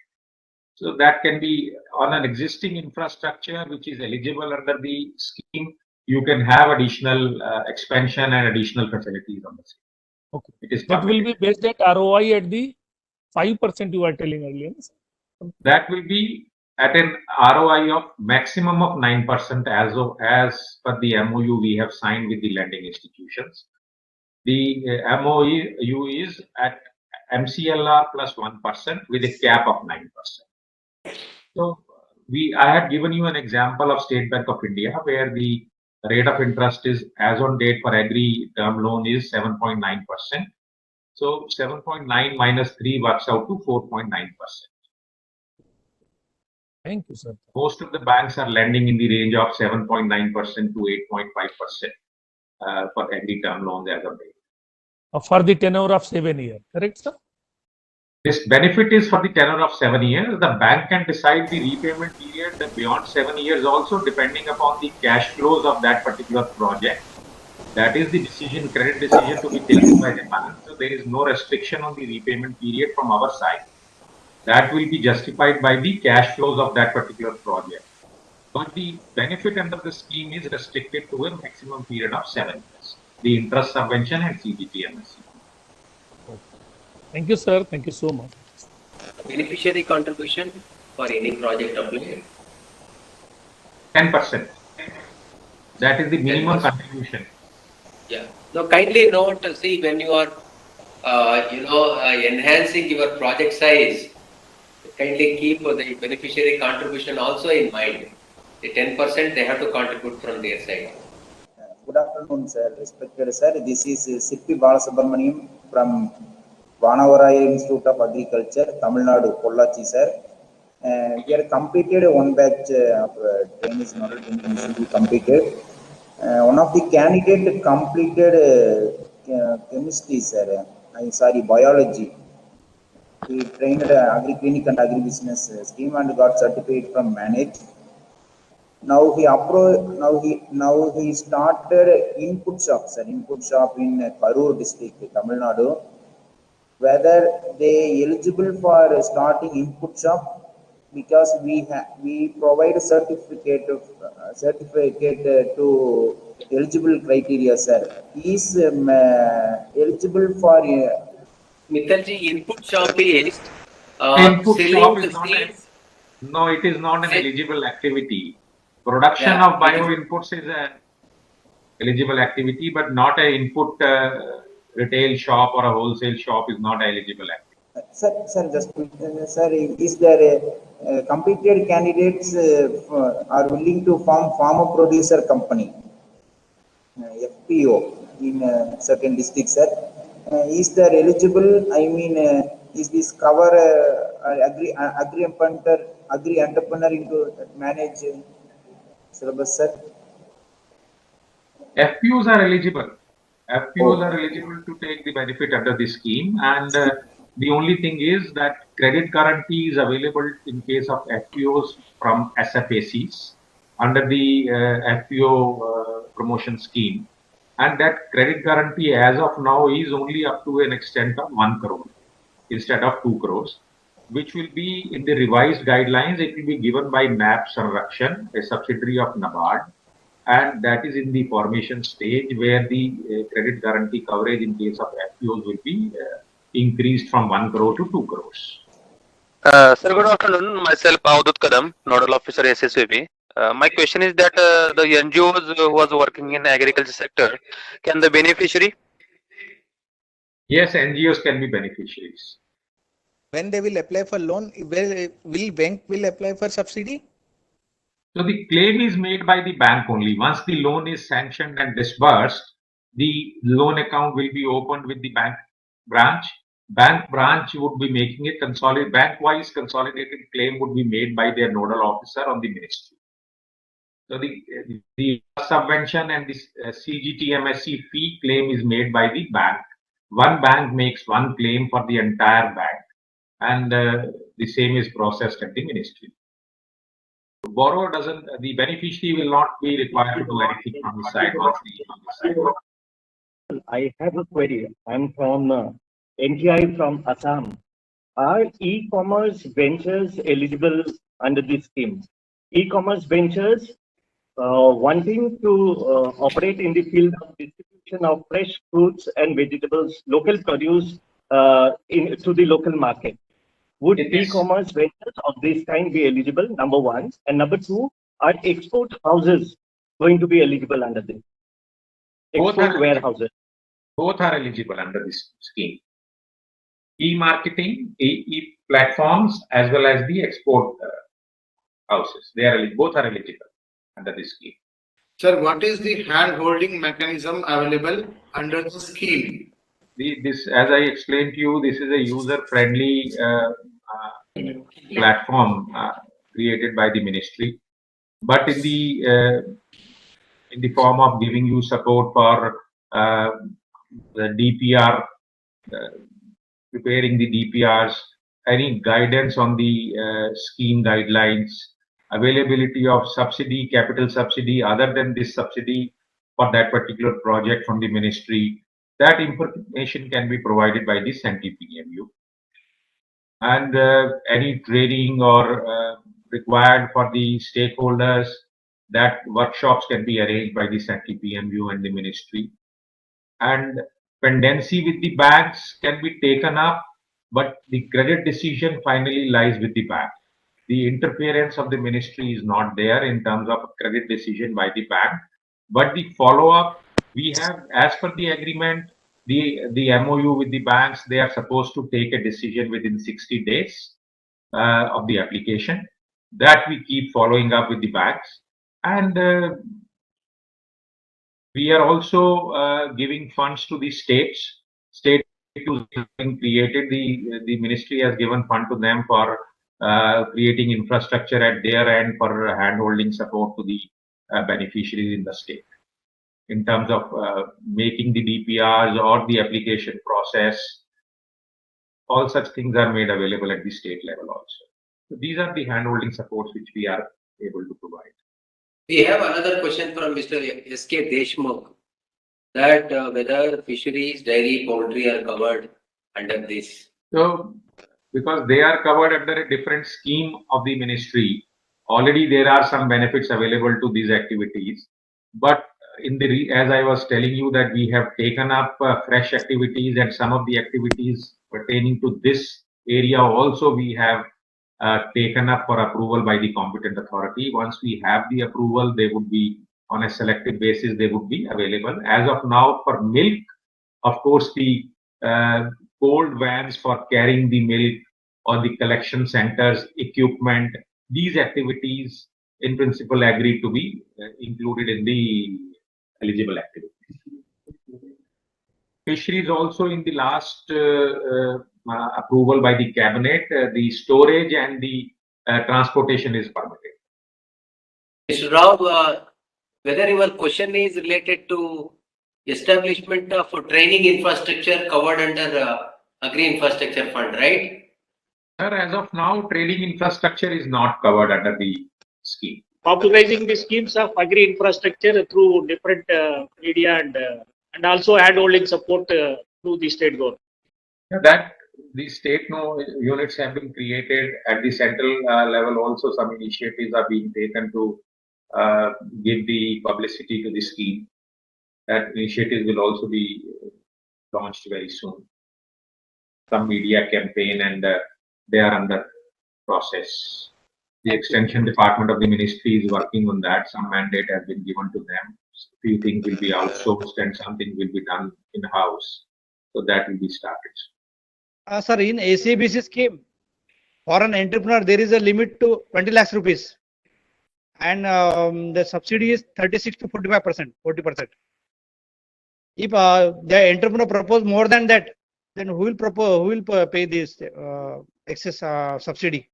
So that can be on an existing infrastructure which is eligible under the scheme. You can have additional expansion and additional facilities on the scheme. Okay. It is That will be permitted. based at ROI at the 5% you are telling earlier. That will be at an ROI of maximum of 9% as per the MOU we have signed with the lending institutions. The MOU is at MCLR plus 1% with a cap of 9%. So I had given you an example of State Bank of India where the rate of interest is as on date for agri term loan is 7.9%. So 7.9 minus 3 works out to 4.9%. Thank you, sir. Most of the banks are lending in the range of 7.9% to 8.5% for agri term loans as of date. For the tenure of 7 years, correct, sir? This benefit is for the tenure of 7 years. The bank can decide the repayment period beyond 7 years also, depending upon the cash flows of that particular project. That is the decision, credit decision to be taken by the bank. So there is no restriction on the repayment period from our side. That will be justified by the cash flows of that particular project. But the benefit under the scheme is restricted to a maximum period of 7 years. The interest subvention and CGT MSC. Thank you, sir. Thank you so much. beneficiary contribution for any project applied. 10%. That is the minimum 10%. contribution. Yeah. Now, kindly note, see, when you are, enhancing your project size, kindly keep the beneficiary contribution also in mind. The 10% they have to contribute from their side. Good afternoon, sir. Respected sir, this is Sippi Balasubramaniam from Vanavaraya Institute of Agriculture, Tamil Nadu, Pollachi, sir. We are completed one batch of trainees, nodal training should be completed. One of the candidate completed chemistry, sir. Biology. He trained agri-clinic and agri-business scheme and got certificate from Manage. Now he started input shop, sir. Input shop in Karur district, Tamil Nadu. Whether they eligible for starting input shop, because we provide certificate to eligible criteria, sir. He is eligible for. Mithalji, input shop is Input shop selling is not seeds. no, it is not an eligible activity. Production of bio inputs is an eligible activity, but not an input retail shop or a wholesale shop is not eligible activity. Sir, is there a completed candidates are willing to form farmer producer company, FPO in certain districts, sir? Is there eligible? I mean, is this cover agri entrepreneur into Manage syllabus, sir? FPUs are eligible. FPOs are eligible to take the benefit under this scheme, and the only thing is that credit guarantee is available in case of FPOs from SFACs under the FPO promotion scheme, and that credit guarantee as of now is only up to an extent of 1 crore instead of 2 crores, which will be in the revised guidelines. It will be given by NAB Sanrakshan, a subsidiary of NABARD, and that is in the formation stage where the credit guarantee coverage in case of FPOs will be increased from 1 crore to 2 crores. Sir, good afternoon. Myself, Avadut Kadam, Nodal Officer, SSVB. My question is that the NGOs who was working in agriculture sector, can the beneficiary? Yes, NGOs can be beneficiaries. When they will apply for loan, will bank will apply for subsidy? So the claim is made by the bank only. Once the loan is sanctioned and disbursed, the loan account will be opened with the bank branch. Bank branch would be making a bank-wise consolidated claim would be made by their nodal officer on the ministry. So the subvention and the CGTMSE fee claim is made by the bank. One bank makes one claim for the entire bank, and the same is processed at the ministry. Borrower the beneficiary will not be required to do anything from his side. I have a query. I'm from NTI from Assam. Are e-commerce ventures eligible under this scheme? E-commerce ventures wanting to operate in the field of distribution of fresh fruits and vegetables, local produce to the local market. Would e-commerce ventures of this kind be eligible? Number one. And number two, are export houses going to be eligible under this? Export warehouses. Both are eligible under this scheme. E-marketing, e-platforms, as well as the export houses. Both are eligible under this scheme. Sir, what is the hand-holding mechanism available under the scheme? As I explained to you, this is a user-friendly platform created by the ministry, but in the form of giving you support for the DPR, preparing the DPRs, any guidance on the scheme guidelines, availability of subsidy, capital subsidy, other than this subsidy for that particular project from the ministry. That information can be provided by the CENTI-PMU. And any training or required for the stakeholders, that workshops can be arranged by the CENTI-PMU and the ministry. And pendency with the banks can be taken up, but the credit decision finally lies with the bank. The interference of the ministry is not there in terms of credit decision by the bank, but the follow-up we have, as per the agreement, the MOU with the banks, they are supposed to take a decision within 60 days of the application. That we keep following up with the banks, and we are also giving funds to the states. State is being created. The ministry has given fund to them for creating infrastructure at their end for hand-holding support to the beneficiaries in the state, in terms of making the DPRs or the application process. All such things are made available at the state level also. So these are the hand-holding supports which we are able to provide. We have another question from Mr. S.K. Deshmukh, that whether fisheries, dairy, poultry are covered under this. So, because they are covered under a different scheme of the ministry, already there are some benefits available to these activities. But as I was telling you, that we have taken up fresh activities, and some of the activities pertaining to this area also we have taken up for approval by the competent authority. Once we have the approval, they would be on a selective basis, they would be available. As of now, for milk, of course, the cold vans for carrying the milk or the collection centers, equipment, these activities in principle agreed to be included in the eligible activities. Fisheries also, in the last approval by the cabinet, the storage and the transportation is permitted. Mr. Rao, whether your question is related to establishment of training infrastructure covered under Agri Infrastructure Fund, right? Sir, as of now, training infrastructure is not covered under the scheme. Popularizing the schemes of agri infrastructure through different media and also hand holding support through the state government. That the state units have been created at the central level. Also, some initiatives are being taken to give the publicity to the scheme. That initiative will also be launched very soon. Some media campaign and they are under process. The extension department of the ministry is working on that. Some mandate has been given to them. Few things will be outsourced and something will be done in-house. So that will be started. Sir, in ACBC scheme, for an entrepreneur, there is a limit to 20 lakhs rupees. And the subsidy is 36 to 45%, 40%. If the entrepreneur propose more than that, then who will pay this excess subsidy?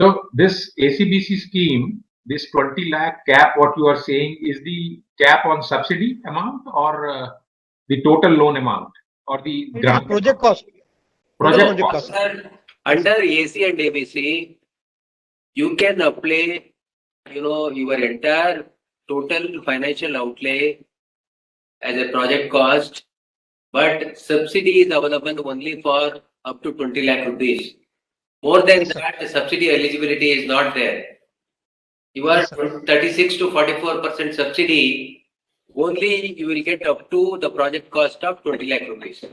So this ACBC scheme, this 20 lakh cap, what you are saying is the cap on subsidy amount or the total loan amount or the grant? Project cost. Project cost. Under AC and ABC, you can apply, your entire total financial outlay as a project cost, but subsidy is available only for up to 20 lakh rupees. More than that, the subsidy eligibility is not there. You are 36 to 44% subsidy, only you will get up to the project cost of 20 lakh rupees.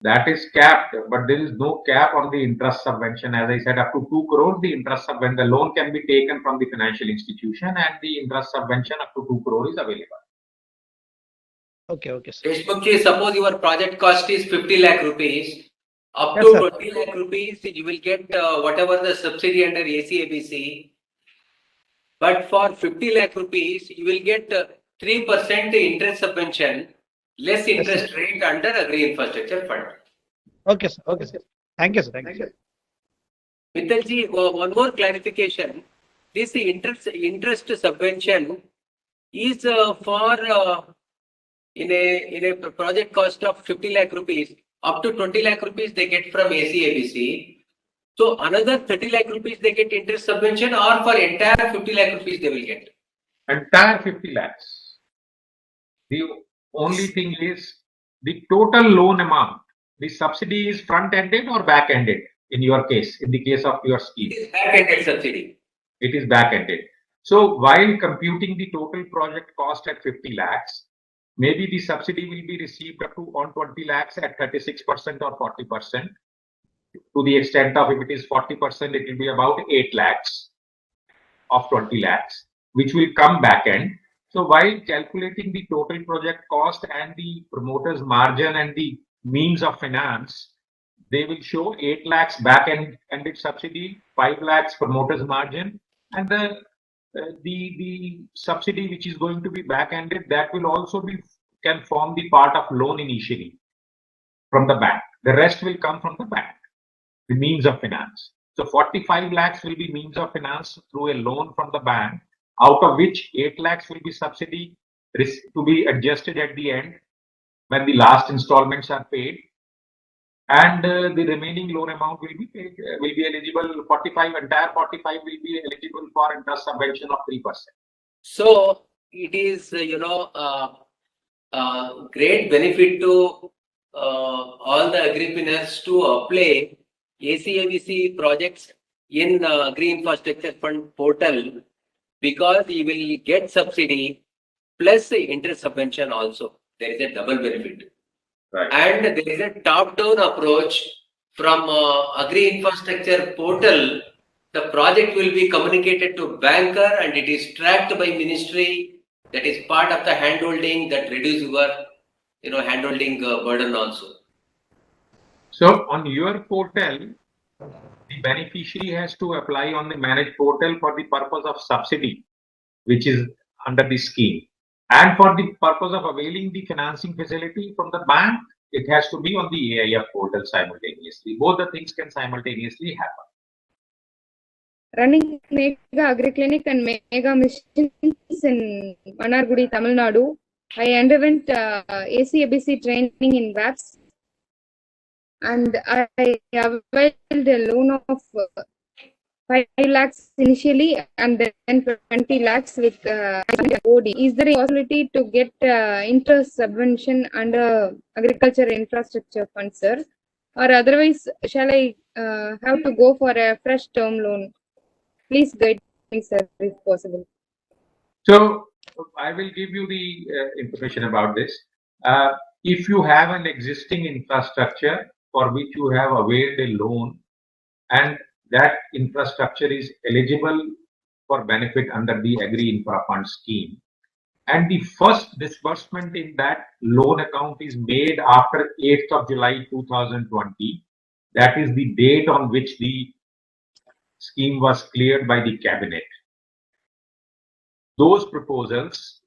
That is capped, but there is no cap on the interest subvention. As I said, up to 2 crore, the interest subvention, the loan can be taken from the financial institution and the interest subvention up to 2 crore is available. Okay. Deshmukhji, suppose your project cost is 50 lakh rupees. Up to 20 lakh rupees, you will get whatever the subsidy under ACABC. But for 50 lakh rupees, you will get 3% interest subvention, less interest rate under Agri Infrastructure Fund. Okay, sir. Thank you, sir. Mittalji, one more clarification. This interest subvention is for in a project cost of 50 lakh rupees, up to 20 lakh rupees they get from ACABC. So another 30 lakh rupees they get interest subvention, or for entire 50 lakh rupees they will get? Entire 50 lakhs. The only thing is the total loan amount. The subsidy is front-ended or back-ended in your case, in the case of your scheme? It is back-ended subsidy. It is back-ended. So while computing the total project cost at 50 lakhs, maybe the subsidy will be received up to on 20 lakhs at 36% or 40%. To the extent of, if it is 40%, it will be about 8 lakhs of 20 lakhs, which will come back end. So while calculating the total project cost and the promoter's margin and the means of finance, they will show 8 lakhs back-ended subsidy, 5 lakhs promoter's margin, and the subsidy which is going to be back-ended, that will also can form the part of loan initially from the bank. The rest will come from the bank, the means of finance. So 45 lakhs will be means of finance through a loan from the bank, out of which 8 lakhs will be subsidy to be adjusted at the end when the last installments are paid, and the remaining loan amount will be paid, will be eligible. 45 will be eligible for interest subvention of 3%. So it is great benefit to all the agripreneurs to apply ACABC projects in Agri Infrastructure Fund portal, because you will get subsidy plus interest subvention also. There is a double benefit. Right. And there is a top-down approach from Agri Infrastructure portal. The project will be communicated to banker and it is tracked by ministry. That is part of the handholding that reduce your handholding burden also. So on your portal, the beneficiary has to apply on the managed portal for the purpose of subsidy, which is under the scheme. And for the purpose of availing the financing facility from the bank, it has to be on the AIF portal simultaneously. Both the things can simultaneously happen. Running Mega Agri Clinic and Mega Missions in Manargudi, Tamil Nadu. I underwent ACABC training in VAPS, and I availed a loan of 5 lakhs initially and then 20 lakhs with OD. Is there a possibility to get interest subvention under Agriculture Infrastructure Fund, sir? Or otherwise, shall I have to go for a fresh term loan? Please guide me, sir, if possible. So I will give you the information about this. If you have an existing infrastructure for which you have availed a loan and that infrastructure is eligible for benefit under the Agri Infra Fund scheme, and the first disbursement in that loan account is made after 8th of July 2020, that is the date on which the scheme was cleared by the cabinet. Those proposals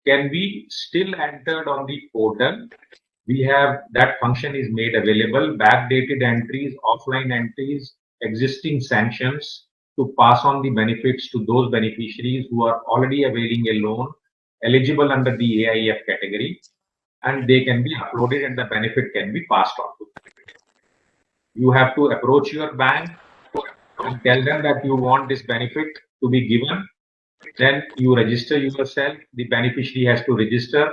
can be still entered on the portal. We have that function is made available, backdated entries, offline entries, existing sanctions to pass on the benefits to those beneficiaries who are already availing a loan eligible under the AIF category, and they can be uploaded and the benefit can be passed on to them. You have to approach your bank and tell them that you want this benefit to be given. Then you register yourself. The beneficiary has to register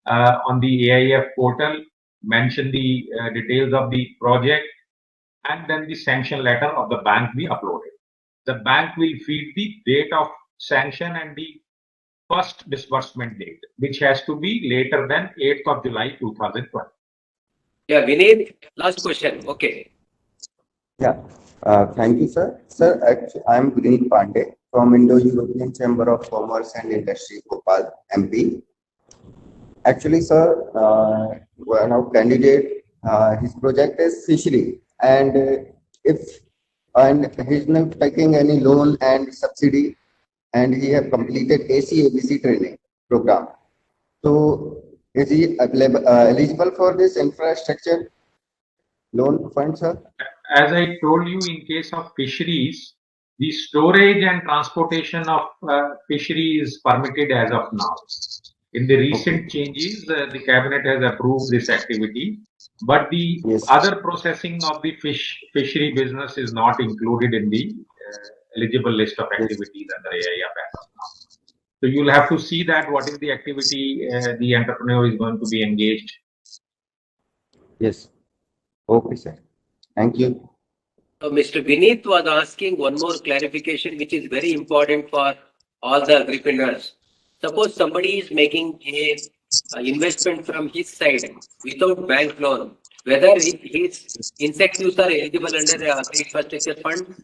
on the AIF portal, mention the details of the project, and then the sanction letter of the bank be uploaded. The bank will feed the date of sanction and the first disbursement date, which has to be later than 8th of July 2020. Yeah, Vineet, last question. Okay. Yeah, thank you, sir. Sir, actually, I am Vineet Pandey from Indo-European Chamber of Commerce and Industry, Bhopal, MP. Actually, sir, one of candidate, his project is fishery, and he's not taking any loan and subsidy, and he have completed ACABC training program. So, is he eligible for this infrastructure loan fund, sir? As I told you, in case of fisheries, the storage and transportation of fishery is permitted as of now. In the recent changes, the cabinet has approved this activity, but the other processing of the fishery business is not included in the eligible list of activities under AIF as of now. So you'll have to see that what is the activity the entrepreneur is going to be engaged. Yes. Okay, sir. Thank you. Mr. Vineet was asking one more clarification, which is very important for all the agripreneurs. Suppose somebody is making a investment from his side without bank loan, whether his incentives are eligible under the Agri Infrastructure Fund?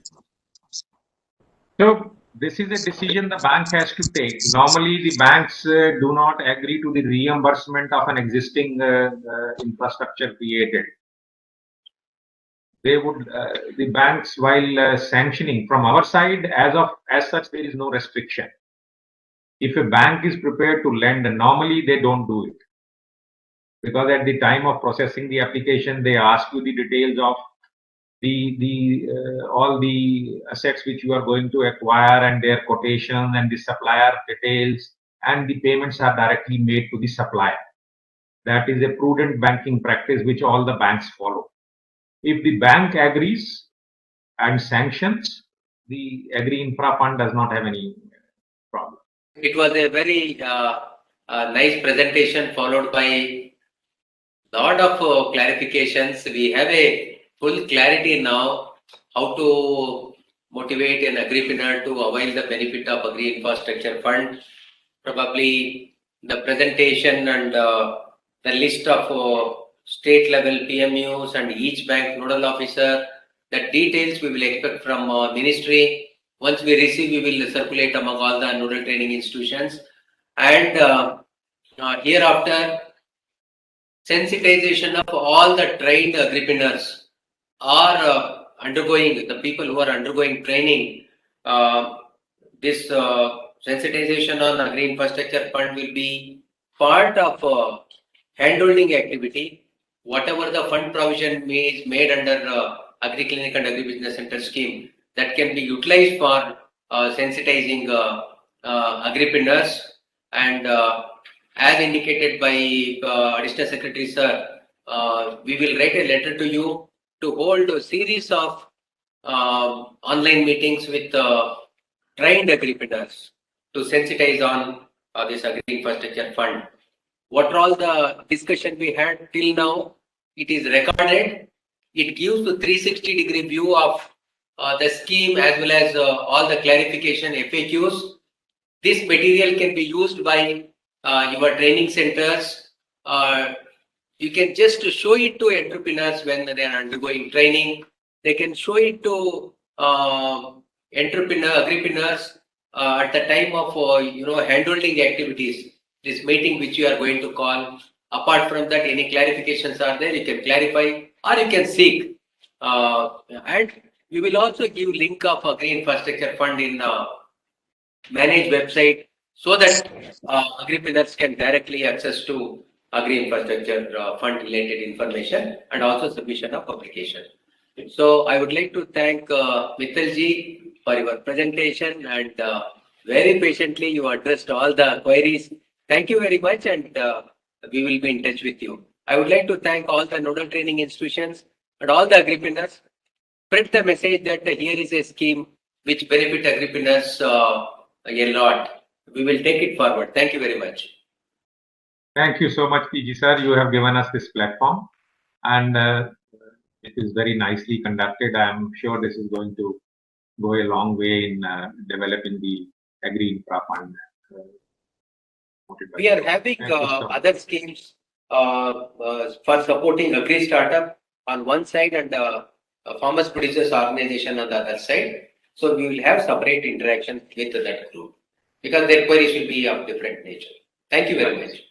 So this is a decision the bank has to take. Normally, the banks do not agree to the reimbursement of an existing infrastructure created. They would, the banks, while sanctioning from our side, as such, there is no restriction. If a bank is prepared to lend, normally they don't do it, because at the time of processing the application, they ask you the details of all the assets which you are going to acquire and their quotation and the supplier details, and the payments are directly made to the supplier. That is a prudent banking practice which all the banks follow. If the bank agrees and sanctions, the Agri Infra Fund does not have any problem. It was a very nice presentation followed by lot of clarifications. We have a full clarity now how to motivate an agripreneur to avail the benefit of Agri Infrastructure Fund. Probably the presentation and the list of state level PMUs and each bank nodal officer, the details we will expect from ministry. Once we receive, we will circulate among all the nodal training institutions. And hereafter, sensitization of all the trained agripreneurs are undergoing, the people who are undergoing training. This sensitization on Agri Infrastructure Fund will be part of handholding activity. Whatever the fund provision is made under Agri Clinic and Agri Business Center scheme, that can be utilized for sensitizing agripreneurs, and as indicated by Additional Secretary Sir, we will write a letter to you to hold a series of online meetings with trained agripreneurs to sensitize on this agri infrastructure fund. What are all the discussion we had till now? It is recorded. It gives the 360-degree view of the scheme as well as all the clarification FAQs. This material can be used by your training centers. You can just show it to entrepreneurs when they are undergoing training. They can show it to agripreneurs at the time of handholding activities. This meeting which you are going to call. Apart from that, any clarifications are there, you can clarify or you can seek. And we will also give link of Agri Infrastructure Fund in managed website so that agripreneurs can directly access to Agri Infrastructure Fund related information and also submission of application. So I would like to thank Mittal ji for your presentation and very patiently you addressed all the queries. Thank you very much and we will be in touch with you. I would like to thank all the nodal training institutions and all the agripreneurs. Spread the message that here is a scheme which benefit agripreneurs a lot. We will take it forward. Thank you very much. Thank you so much, PG sir. You have given us this platform and it is very nicely conducted. I am sure this is going to go a long way in developing the Agri Infra Fund. We are having other schemes for supporting agri startup on one side and farmers producers organization on the other side. So we will have separate interaction with that group because their queries will be of different nature. Thank you very much.